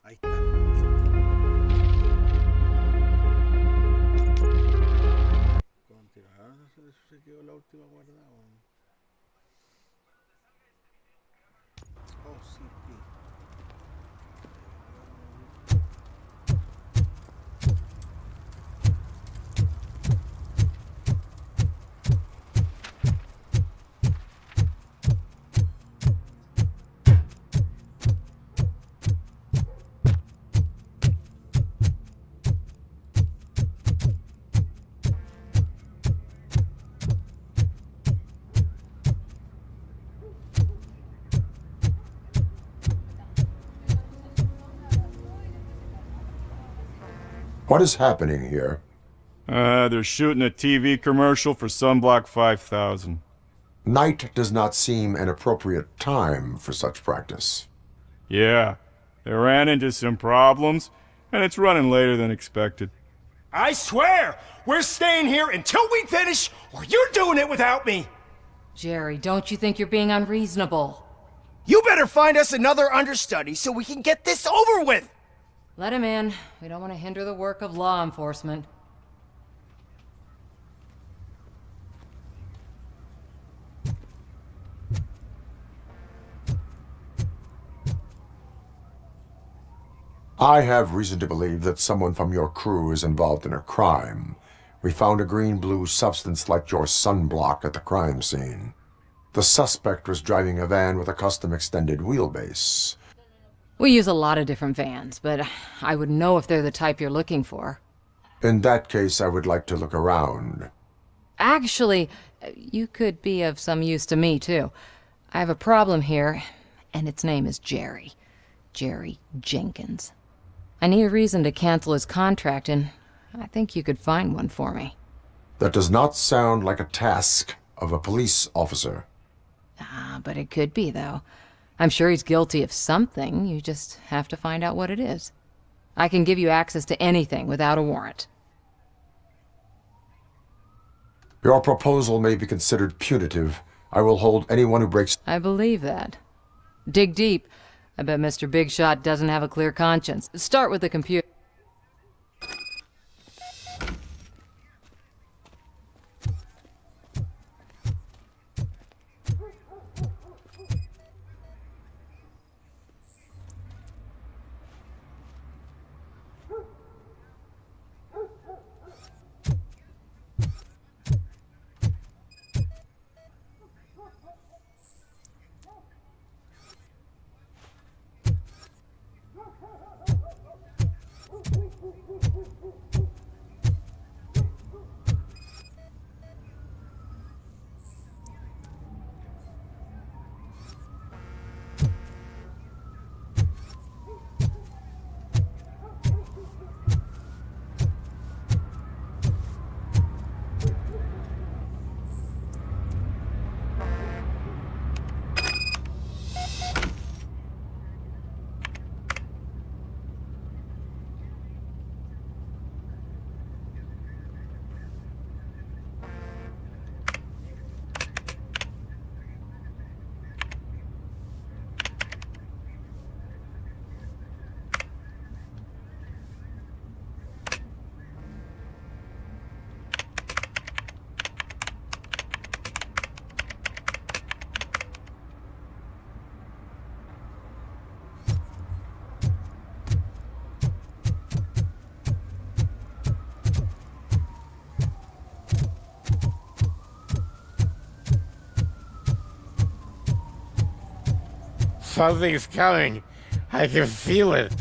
Ahí está. Continuar, se quedó la última guardada. Oh, sí, sí. What is happening here? They're shooting a TV commercial for Sunblock 5000. Night does not seem an appropriate time for such practice. Yeah, they ran into some problems, and it's running later than expected. I swear, we're staying here until we finish, or you're doing it without me! Jerry, don't you think you're being unreasonable? You better find us another understudy so we can get this over with! Let him in. We don't want to hinder the work of law enforcement. I have reason to believe that someone from your crew is involved in a crime. We found a green-blue substance like your sunblock at the crime scene. The suspect was driving a van with a custom extended wheelbase. We use a lot of different vans, but I wouldn't know if they're the type you're looking for. In that case, I would like to look around. Actually, you could be of some use to me, too. I have a problem here, and its name is Jerry. Jerry Jenkins. I need a reason to cancel his contract, and I think you could find one for me. That does not sound like a task of a police officer. Ah, but it could be, though. I'm sure he's guilty of something. You just have to find out what it is. I can give you access to anything without a warrant. Your proposal may be considered punitive. I will hold anyone who breaks... I believe that. Dig deep. I bet Mr. Big Shot doesn't have a clear conscience. Start with the computer. Something's coming. I can feel it.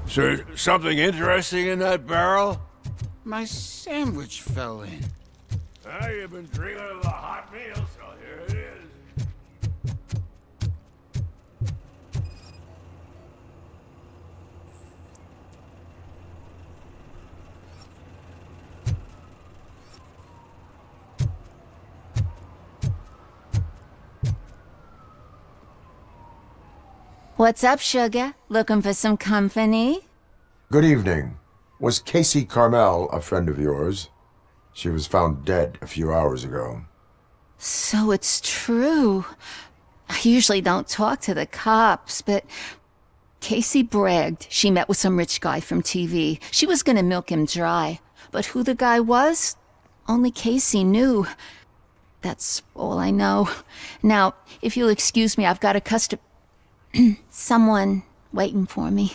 Is there something interesting in that barrel? My sandwich fell in. Ah, you've been dreaming of the hot meal, so here it is. What's up, sugar? Looking for some company? Good evening. Was Casey Carmel a friend of yours? She was found dead a few hours ago. So it's true. I usually don't talk to the cops, but Casey bragged she met with some rich guy from TV. She was gonna milk him dry. But who the guy was? Only Casey knew. That's all I know. Now, if you'll excuse me, I've got a someone waiting for me.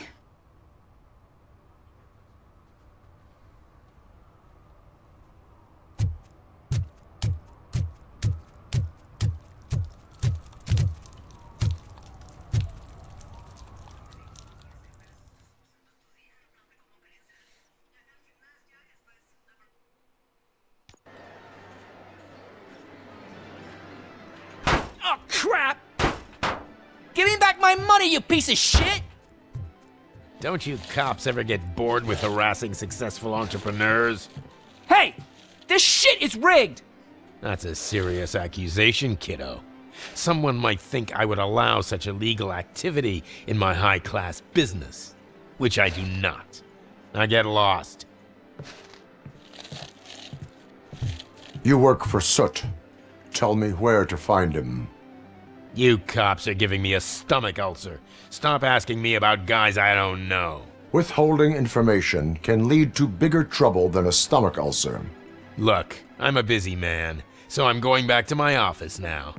Oh, crap! Give me back my money, you piece of shit! Don't you cops ever get bored with harassing successful entrepreneurs? Hey! This shit is rigged! That's a serious accusation, kiddo. Someone might think I would allow such illegal activity in my high-class business, which I do not. I get lost. You work for Soot. Tell me where to find him. You cops are giving me a stomach ulcer. Stop asking me about guys I don't know. Withholding information can lead to bigger trouble than a stomach ulcer. Look, I'm a busy man, so I'm going back to my office now.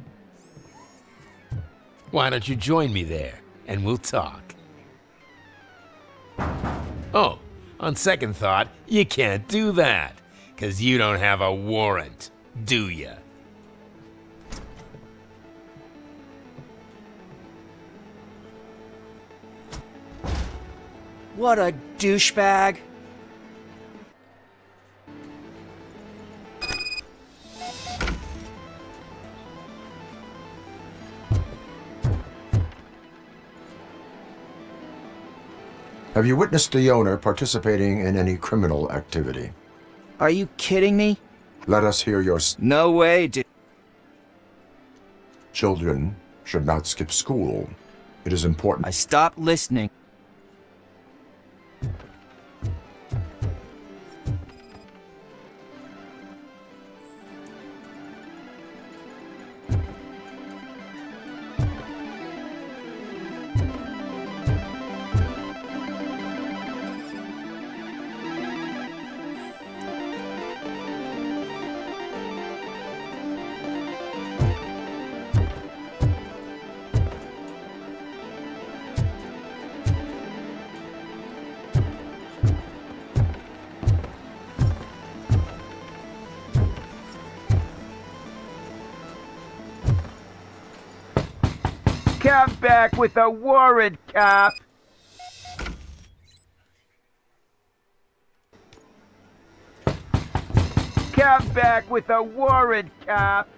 Why don't you join me there, and we'll talk. Oh, on second thought, you can't do that, 'cause you don't have a warrant, do ya? What a douchebag. Have you witnessed the owner participating in any criminal activity? Are you kidding me? Let us hear your... No way, dude. Children should not skip school. It is important. I stopped listening. Come back with a warrant, cop! Come back with a warrant, cop!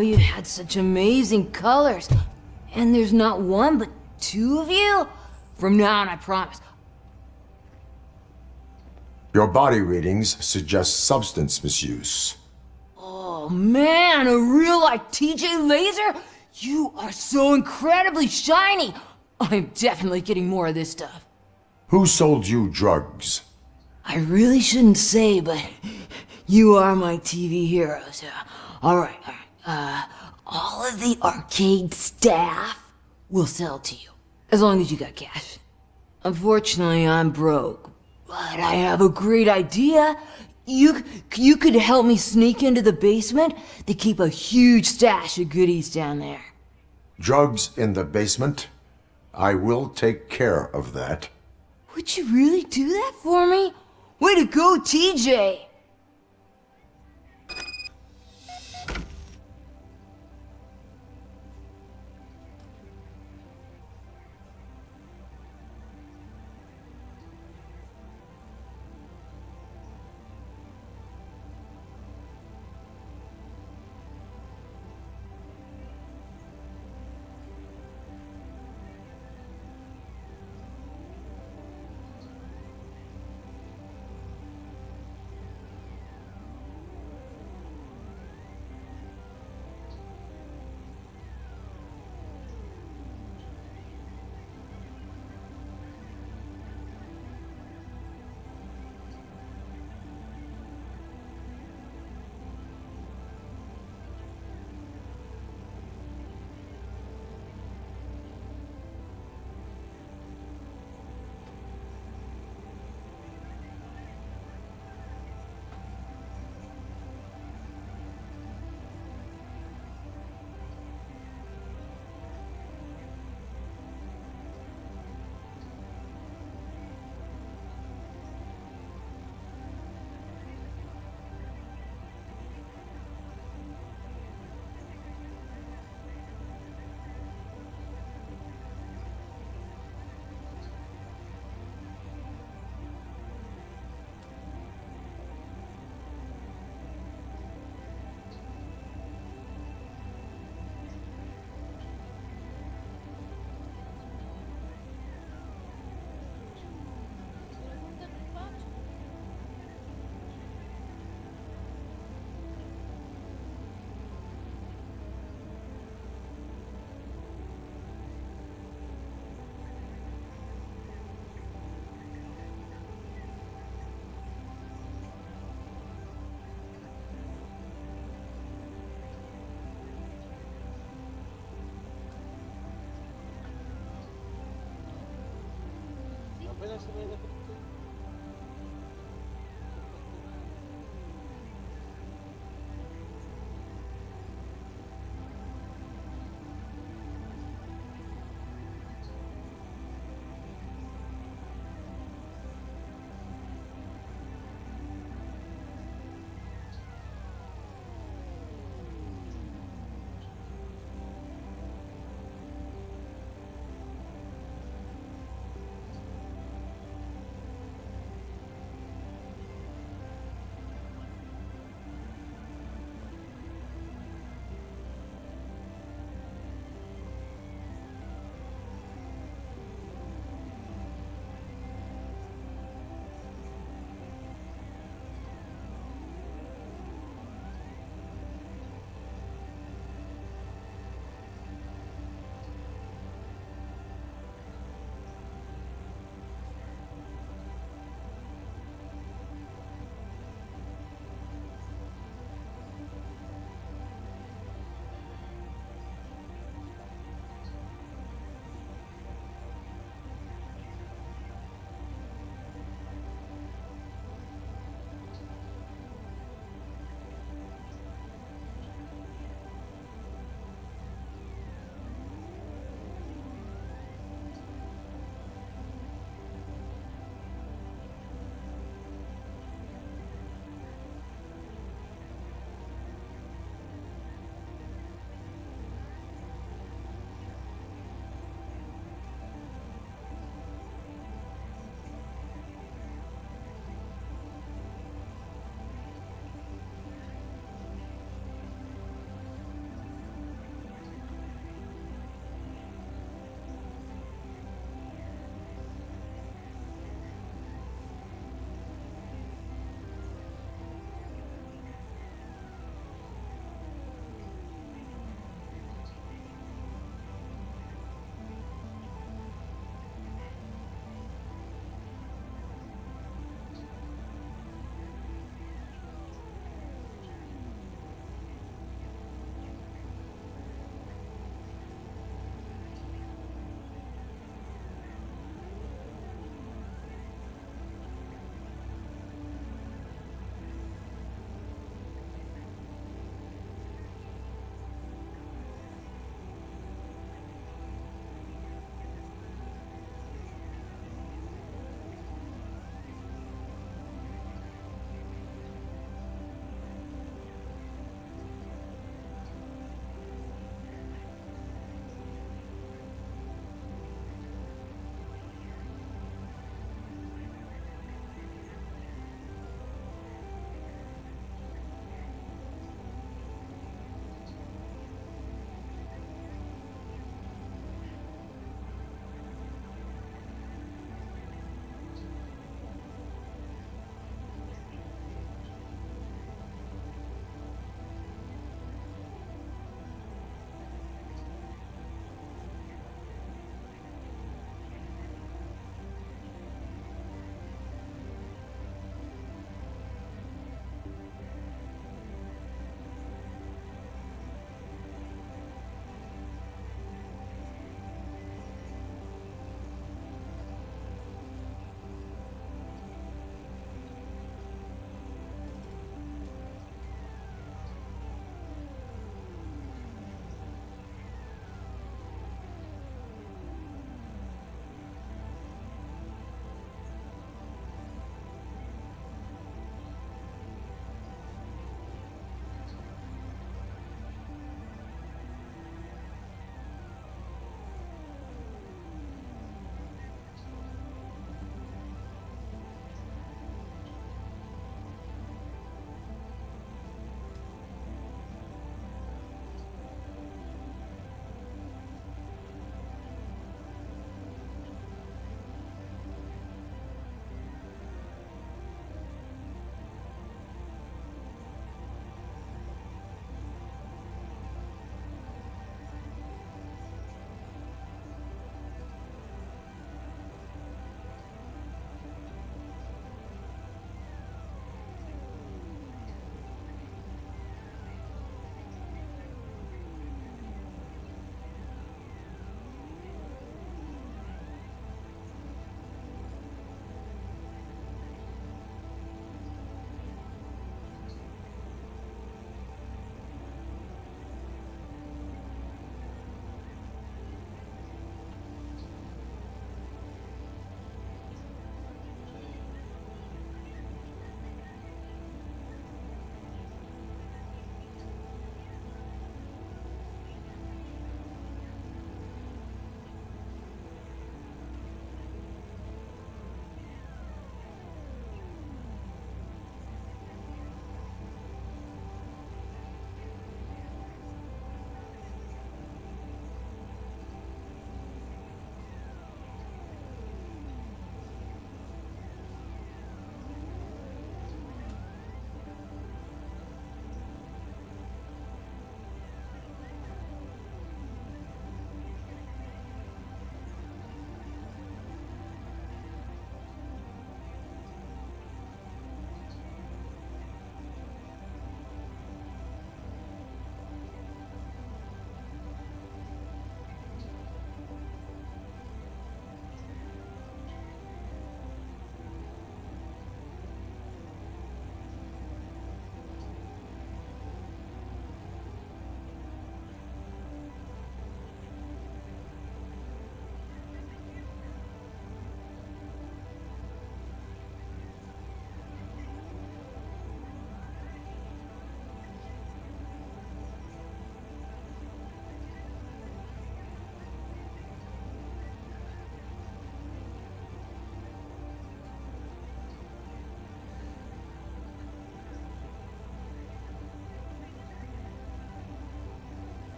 know you had such amazing colors. And there's not one, but two of you? From now on, I promise. Your body readings suggest substance misuse. Oh man, a real like TJ Laser? You are so incredibly shiny! I'm definitely getting more of this stuff. Who sold you drugs? I really shouldn't say, but you are my TV heroes. Alright. All of the arcade staff will sell to you, as long as you got cash. Unfortunately, I'm broke, but I have a great idea. You could help me sneak into the basement. They keep a huge stash of goodies down there. Drugs in the basement? I will take care of that. Would you really do that for me? Way to go, TJ!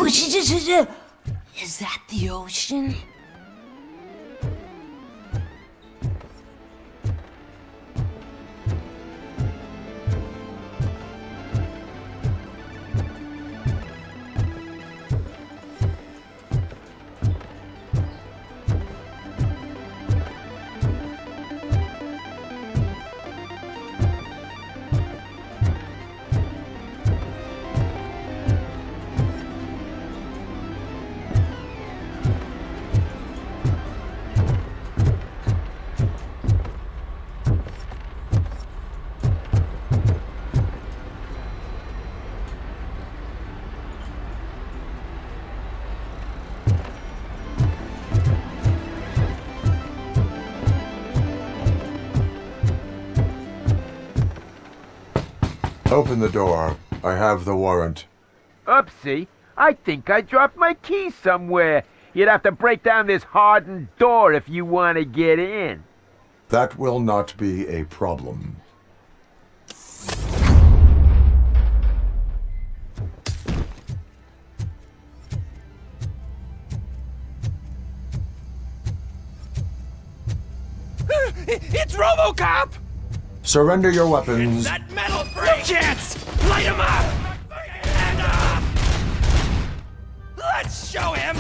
Is that the ocean? Open the door. I have the warrant. Oopsie. I think I dropped my keys somewhere. You'd have to break down this hardened door if you want to get in. That will not be a problem. It's Robocop! Surrender your weapons. That metal freak! Chance! Light him up! And let's show him!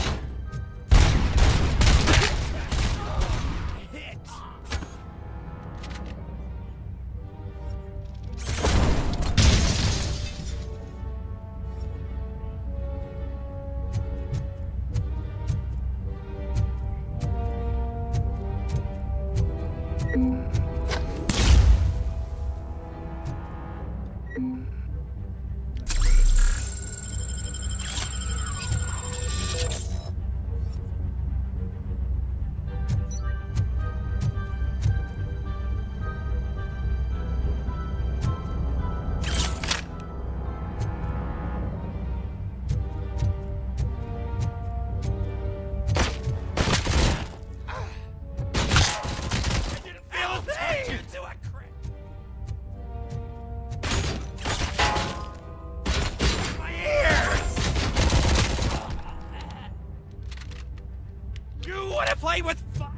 Play with fire!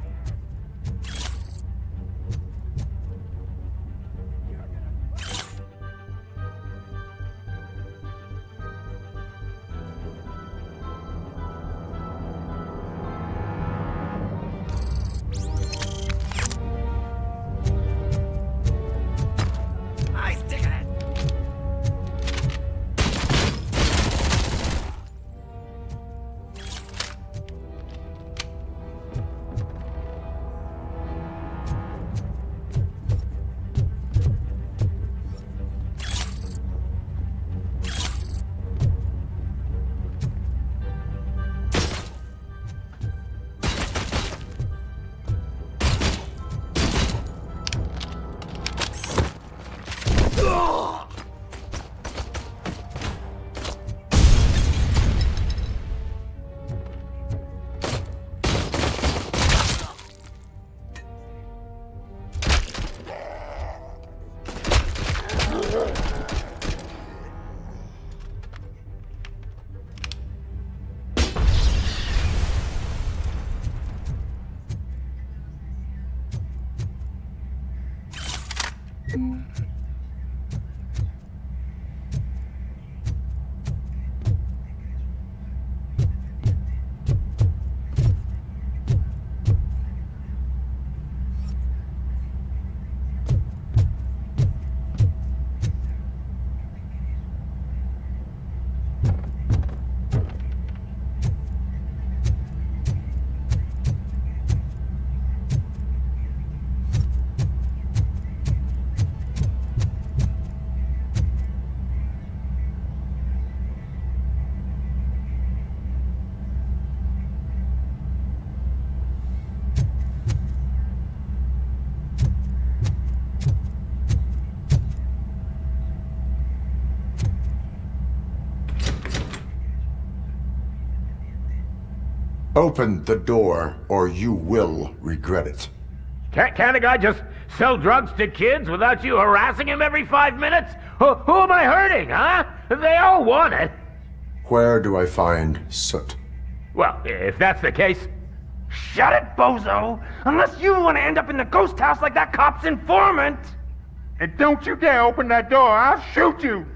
Open the door, or you will regret it. Can't a guy just sell drugs to kids without you harassing him every 5 minutes? Who am I hurting, huh? They all want it. Where do I find Soot? Well, if that's the case... Shut it, bozo! Unless you want to end up in the ghost house like that cop's informant! And don't you dare open that door, I'll shoot you!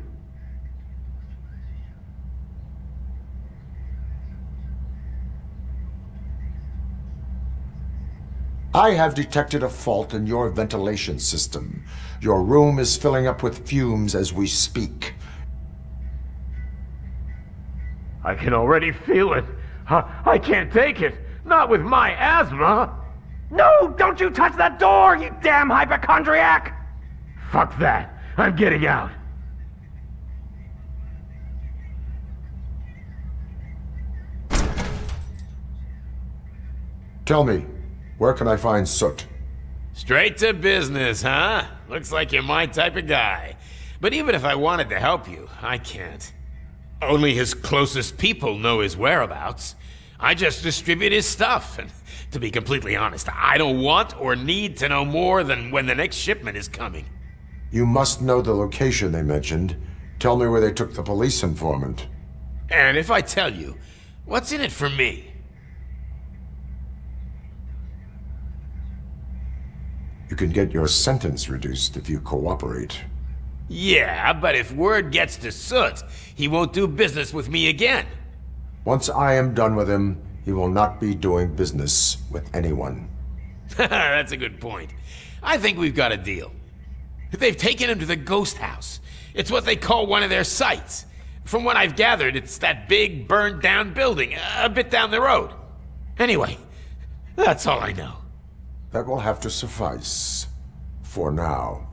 I have detected a fault in your ventilation system. Your room is filling up with fumes as we speak. I can already feel it. I can't take it. Not with my asthma. No, don't you touch that door, you damn hypochondriac! Fuck that. I'm getting out. Tell me, where can I find Soot? Straight to business, huh? Looks like you're my type of guy. But even if I wanted to help you, I can't. Only his closest people know his whereabouts. I just distribute his stuff, and to be completely honest, I don't want or need to know more than when the next shipment is coming. You must know the location they mentioned. Tell me where they took the police informant. And if I tell you, what's in it for me? You can get your sentence reduced if you cooperate. Yeah, but if word gets to Soot, he won't do business with me again. Once I am done with him, he will not be doing business with anyone. That's a good point. I think we've got a deal. They've taken him to the ghost house. It's what they call one of their sites. From what I've gathered, it's that big, burned-down building, a bit down the road. Anyway, that's all I know. That will have to suffice. For now.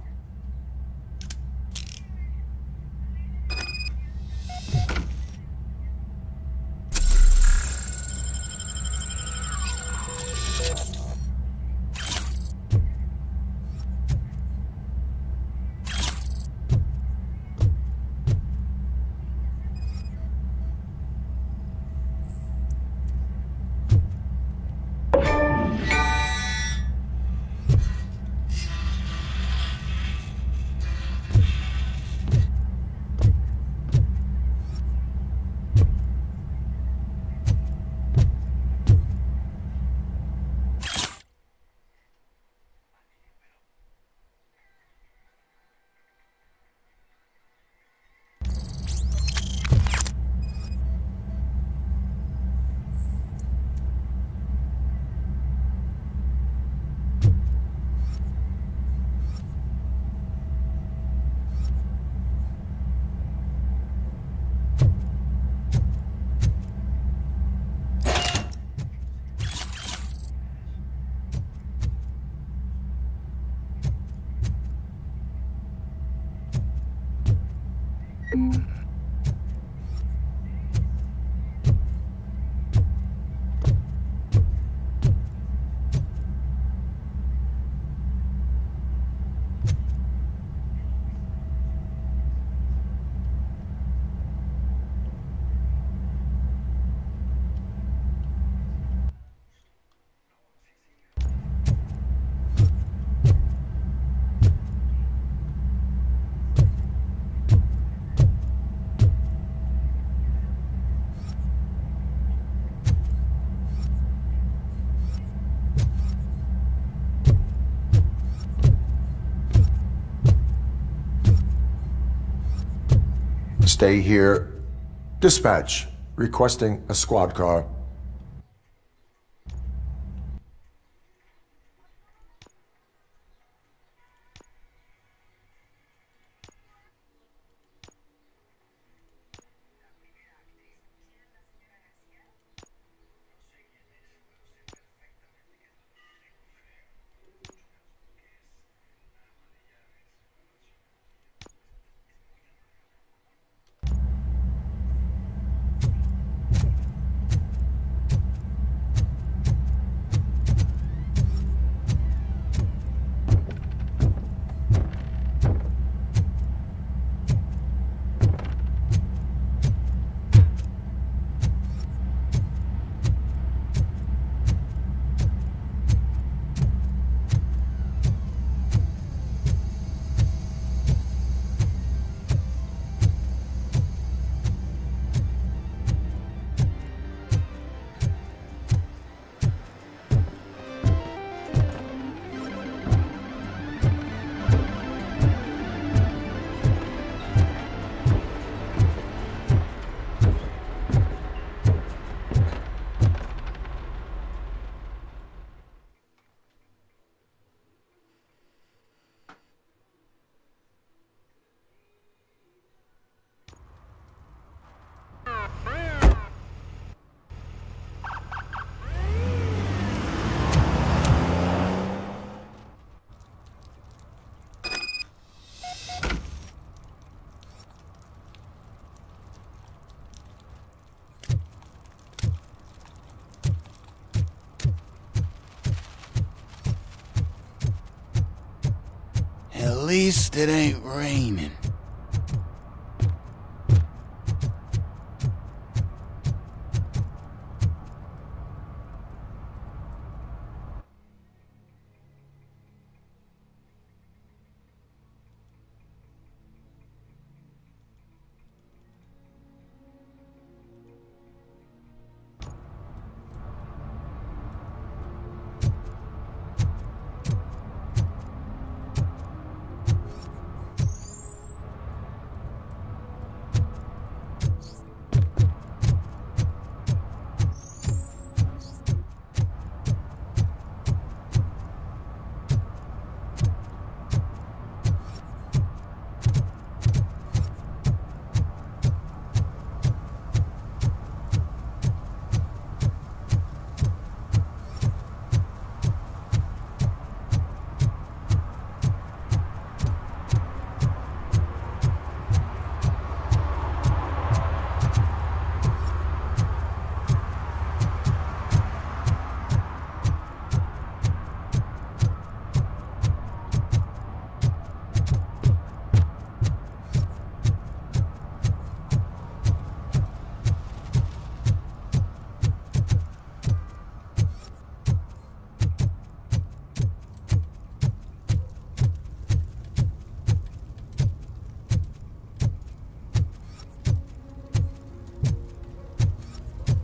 Stay here. Dispatch. Requesting a squad car. least it ain't raining.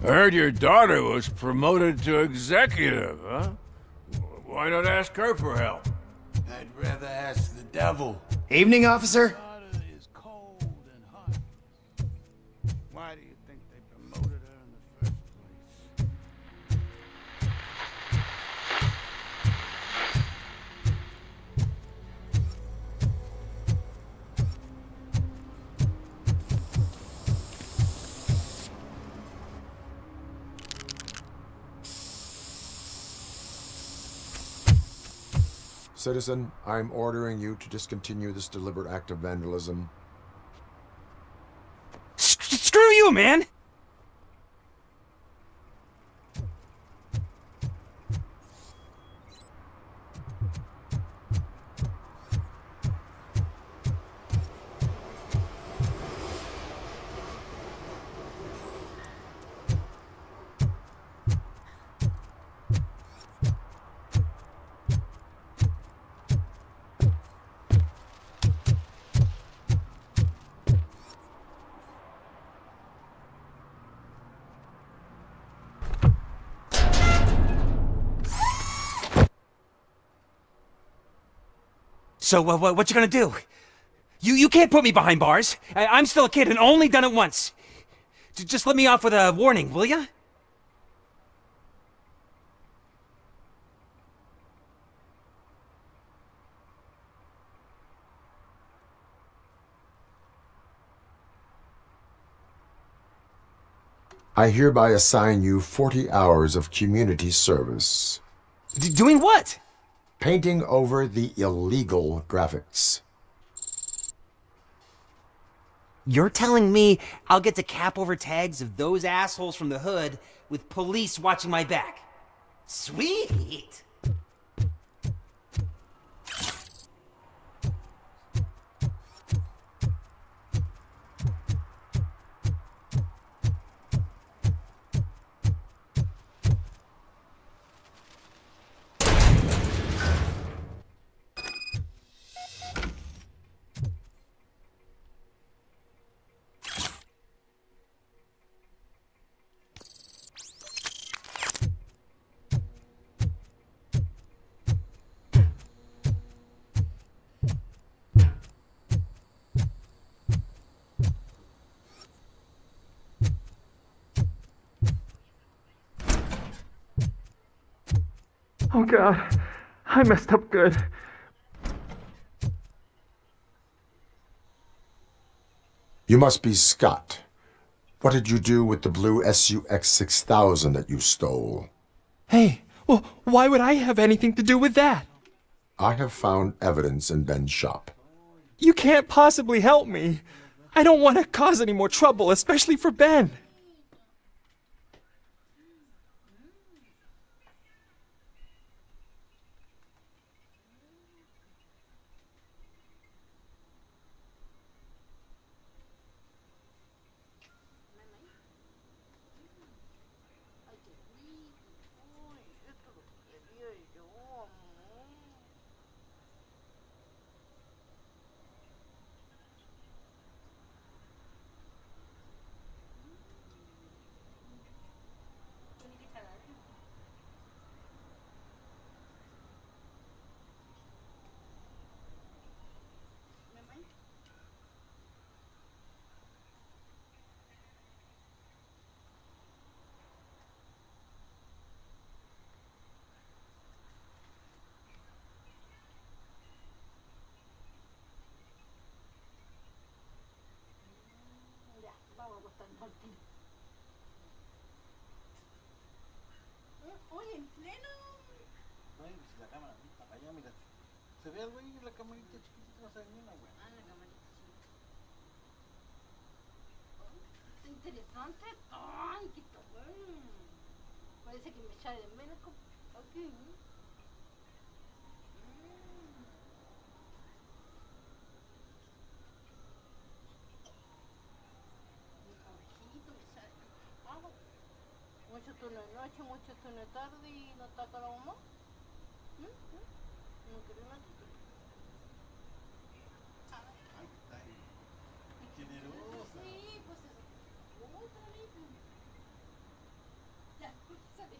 I heard your daughter was promoted to executive, huh? Why not ask her for help? I'd rather ask the devil. Evening, officer. Why do you think they promoted her in the first place? Citizen, I'm ordering you to discontinue this deliberate act of vandalism. Screw you, man! So, what you gonna do? You can't put me behind bars. I'm still a kid and only done it once. Just let me off with a warning, will ya? I hereby assign you 40 hours of community service. Doing what? Painting over the illegal graphics. You're telling me I'll get to cap over tags of those assholes from the hood with police watching my back? Sweet! Oh God, I messed up good. You must be Scott. What did you do with the blue SUX 6000 that you stole? Hey, well, why would I have anything to do with that? I have found evidence in Ben's shop. You can't possibly help me. I don't want to cause any more trouble, especially for Ben. Oye, en pleno. No, si la cámara está para allá, mira. Se ve algo ahí en la camarita chiquitita, no se ve ni una wea. Ah, en la camarita chiquitita. Está interesante. Ay, qué está bueno. Parece que me echa de menos. Aquí. Mucho turno de noche, mucho turno de tarde y no está con la mamá. No quiero una tita. Ay, está ahí. Generosa. Sí, pues eso. Otra vez. Ya, sale.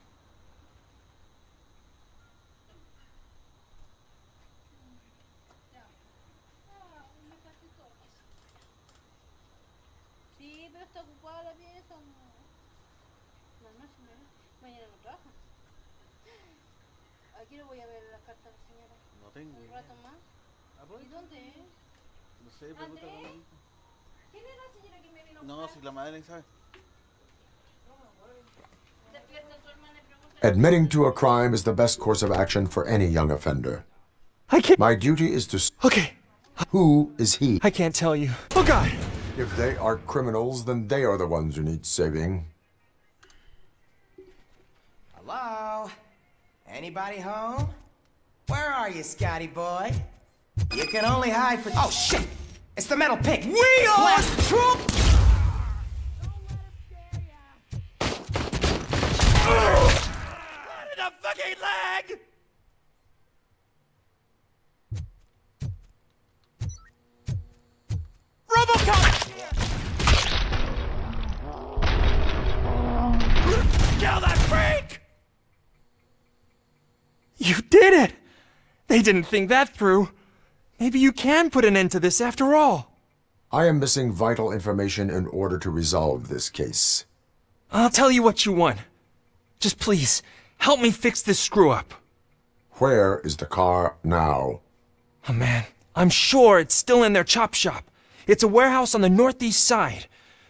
Ya. Me casi todo. Sí, pero está ocupada la pieza. No, mañana no trabaja. Aquí lo voy a ver la carta de la señora. No tengo. Un rato más. ¿Y dónde es? No sé, pregúntale. ¿Quién es la señora que me vino a No, buscar? si la madre sabe. Despierta a tu hermana y pregunta. Admitting to a crime is the best course of action for any young offender. I can't. My duty is to... Okay. Who is he? I can't tell you. Oh, God! If they are criminals, then they are the ones who need saving. Hello? Anybody home? Where are you, Scotty boy? You can only hide for... Oh, shit! It's the metal pig! We are troop! In the fucking leg! Robocop! Kill that freak! You did it! They didn't think that through. Maybe you can put an end to this after all. I am missing vital information in order to resolve this case. I'll tell you what you want. Just please, help me fix this screw-up. Where is the car now? Oh man, I'm sure it's still in their chop shop. It's a warehouse on the northeast side.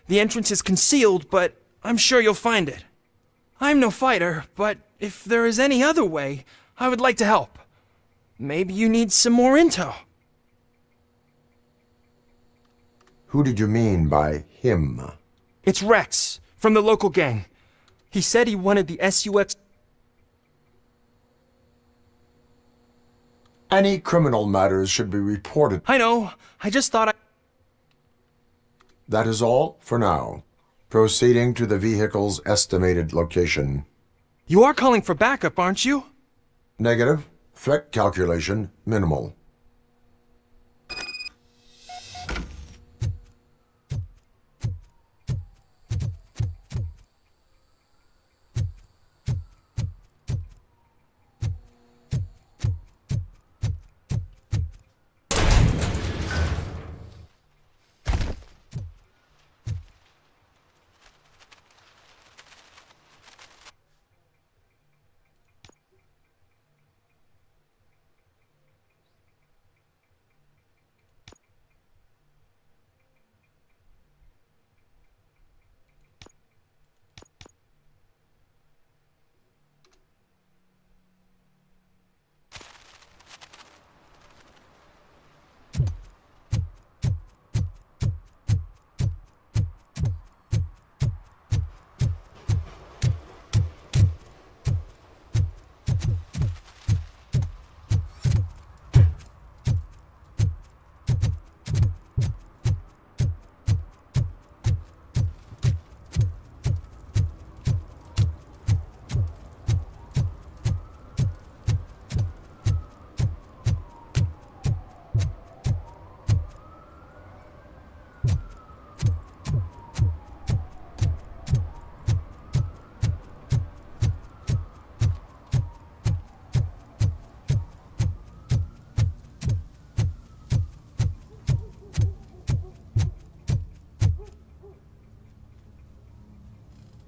The entrance is concealed, but I'm sure you'll find it. I'm no fighter, but if there is any other way, I would like to help. Maybe you need some more intel. Who did you mean by him? It's Rex, from the local gang. He said he wanted the SUX... Any criminal matters should be reported. I know. I just thought I... That is all for now. Proceeding to the vehicle's estimated location. You are calling for backup, aren't you? Negative. Threat calculation minimal.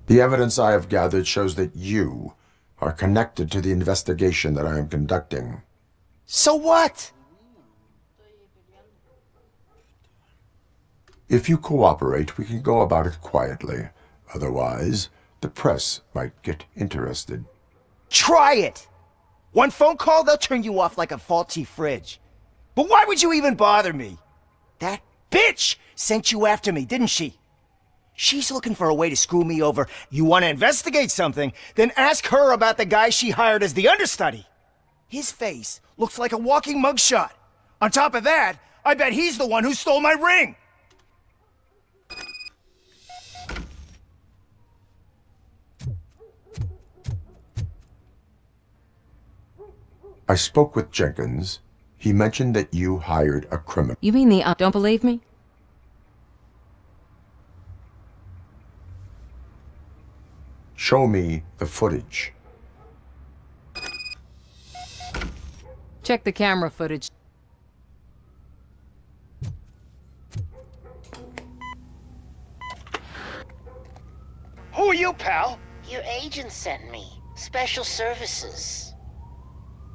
The evidence I have gathered shows that you are connected to the investigation that I am conducting. So what? If you cooperate, we can go about it quietly. Otherwise, the press might get interested. Try it! One phone call, they'll turn you off like a faulty fridge. But why would you even bother me? That bitch sent you after me, didn't she? She's looking for a way to screw me over. You want to investigate something, then ask her about the guy she hired as the understudy. His face looks like a walking mugshot. On top of that, I bet he's the one who stole my ring. I spoke with Jenkins. He mentioned that you hired a criminal. You mean the don't believe me? Show me the footage. Check the camera footage. Who are you, pal? Your agent sent me. Special services.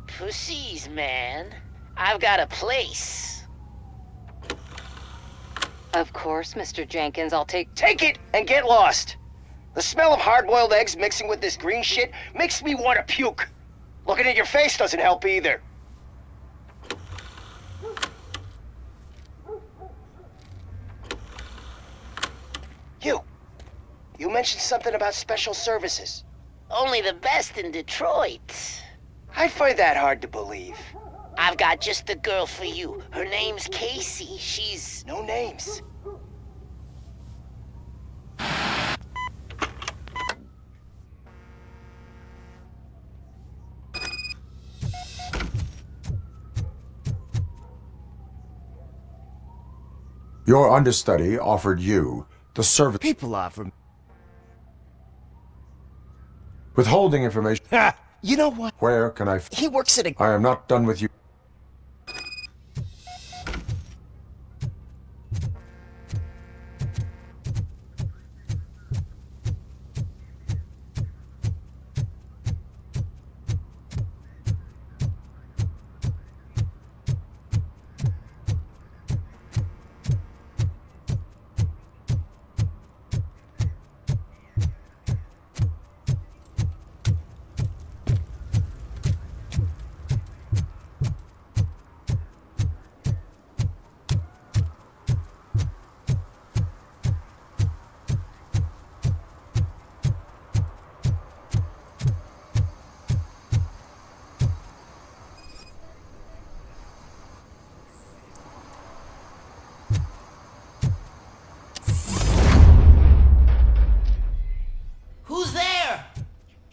Pussies, man. I've got a place. Of course, Mr. Jenkins, I'll take it and get lost. The smell of hard-boiled eggs mixing with this green shit makes me want to puke. Looking at your face doesn't help either. You mentioned something about special services. Only the best in Detroit. I find that hard to believe. I've got just the girl for you. Her name's Casey. She's... No names. Your understudy offered you the service. People offer. Withholding information. You know what? Where can I... He works at a... I am not done with you.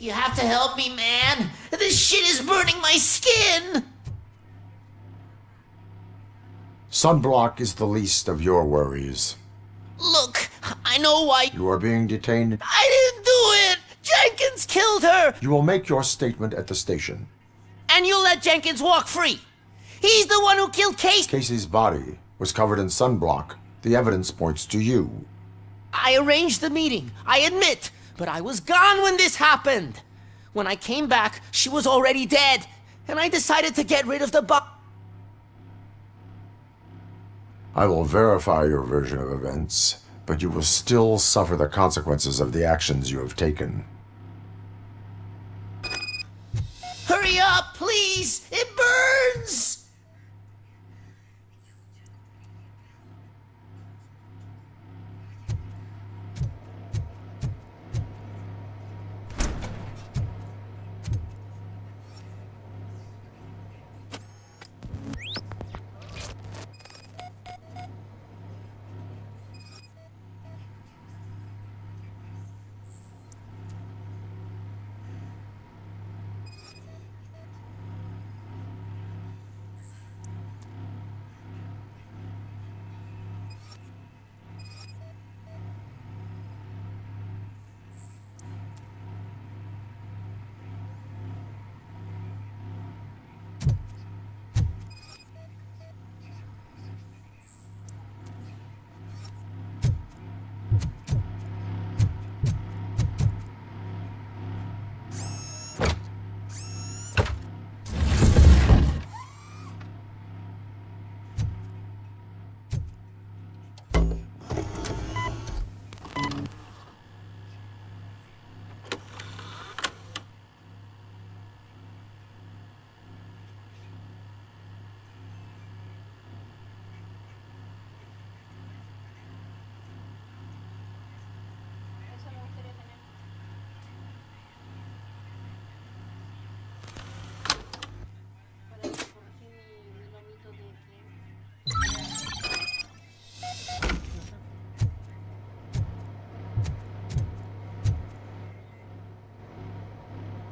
You have to help me, man. This shit is burning my skin. Sunblock is the least of your worries. Look, I know why. You are being detained. I didn't do it. Jenkins killed her. You will make your statement at the station. And you'll let Jenkins walk free. He's the one who killed Casey. Casey's body was covered in sunblock. The evidence points to you. I arranged the meeting, I admit. But I was gone when this happened. When I came back, she was already dead. And I decided to get rid of the I will verify your version of events, but you will still suffer the consequences of the actions you have taken. Hurry up, please! It burns!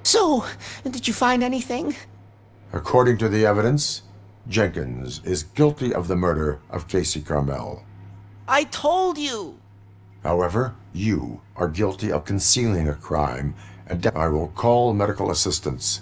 So, did you find anything? According to the evidence, Jenkins is guilty of the murder of Casey Carmel. I told you! However, you are guilty of concealing a crime, and I will call medical assistance.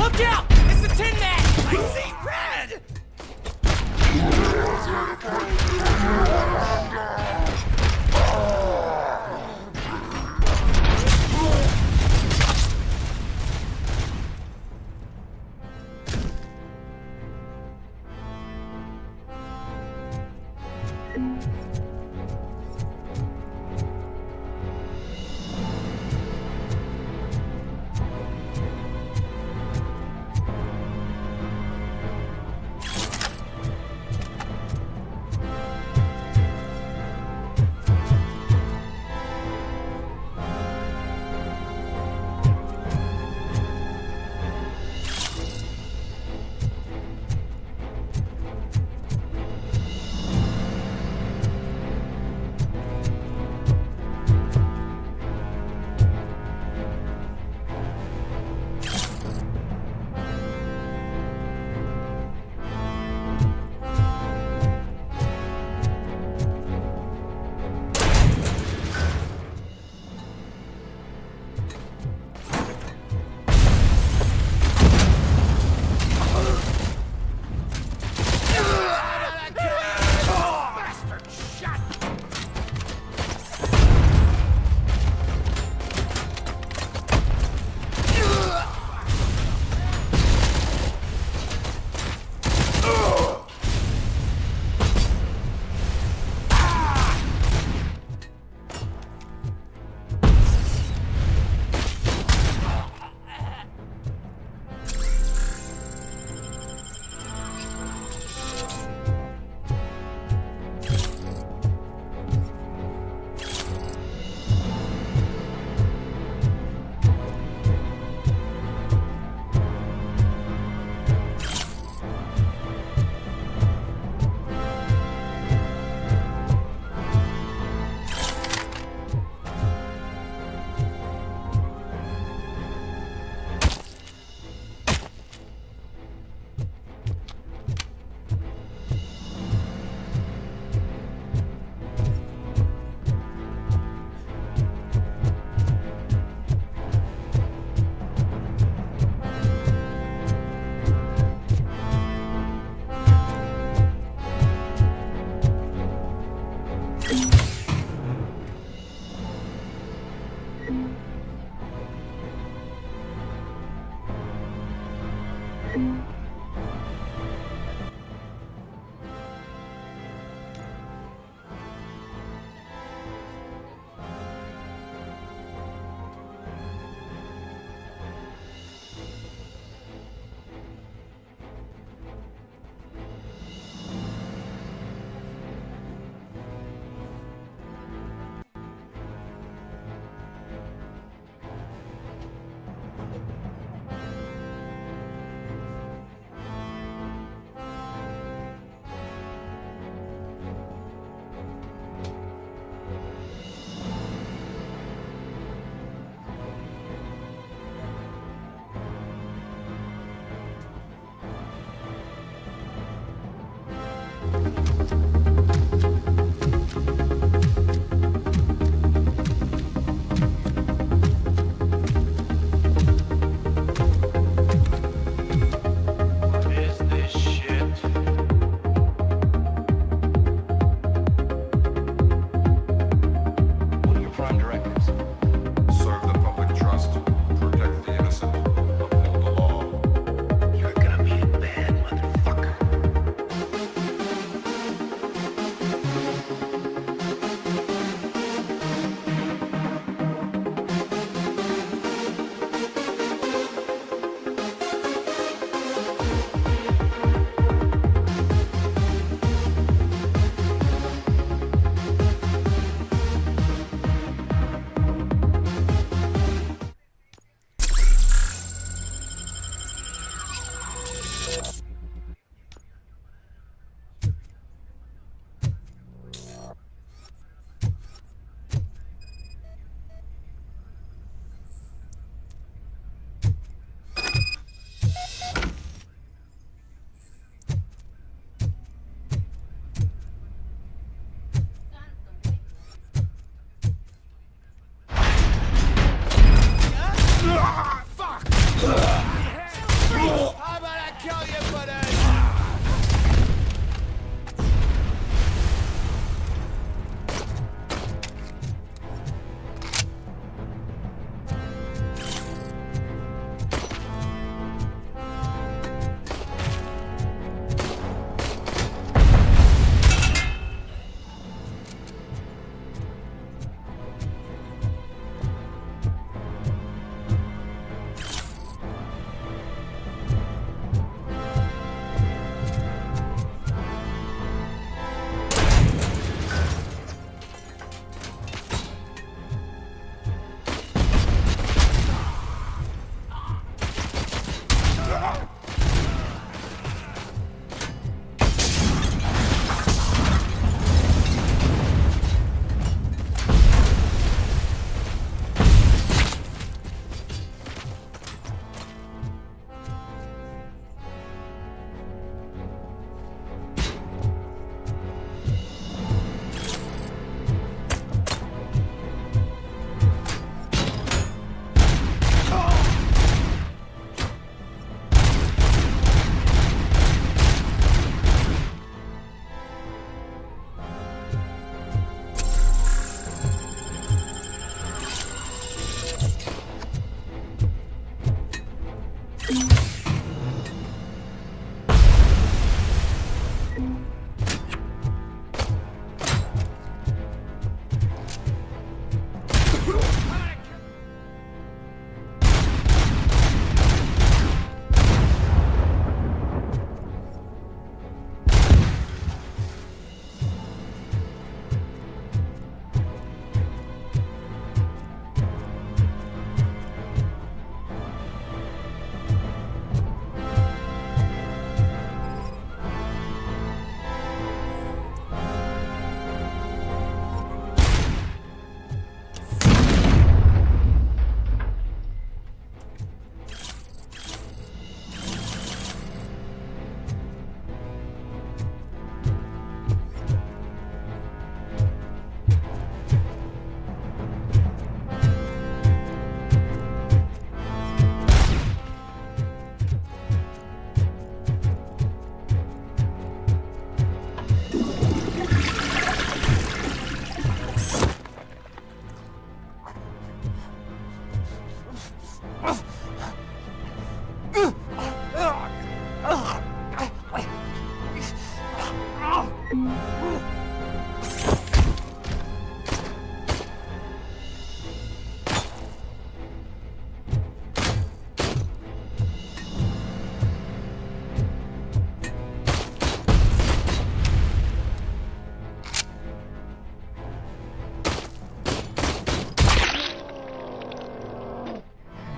Look out! It's the Tin Man! I see red!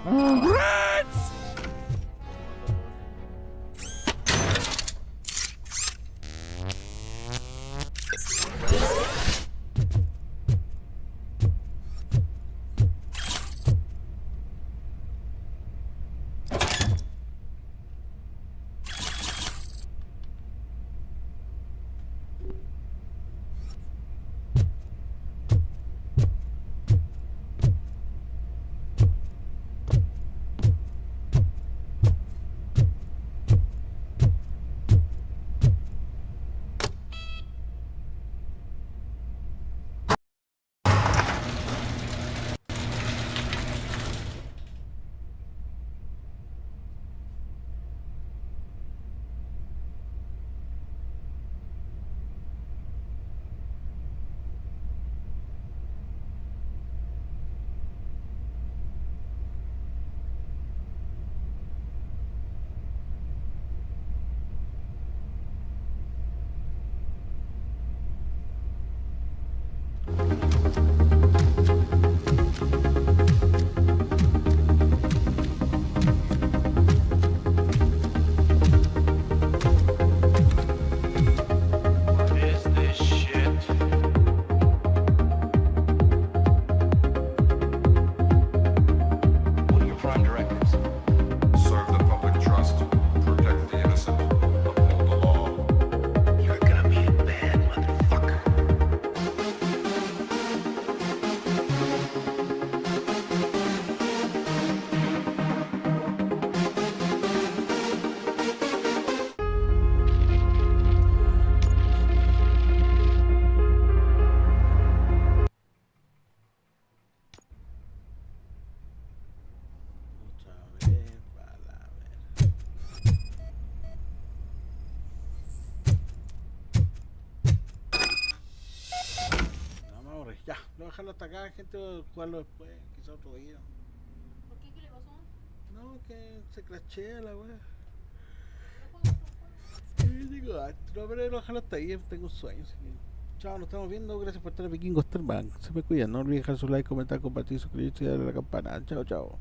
Blitz! Ya, voy a dejarlo hasta acá, gente, voy a jugarlo después, quizá otro día. ¿Por qué? ¿Qué le pasó? No, que se crashea la wea. Digo, no, pero lo dejarlo hasta ahí, tengo un sueño. Así que... Chao, nos estamos viendo, gracias por estar en Vikingo Starbank. Se me cuidan, no olviden dejar su like, comentar, compartir, suscribirse y darle a la campana. Chao, chao.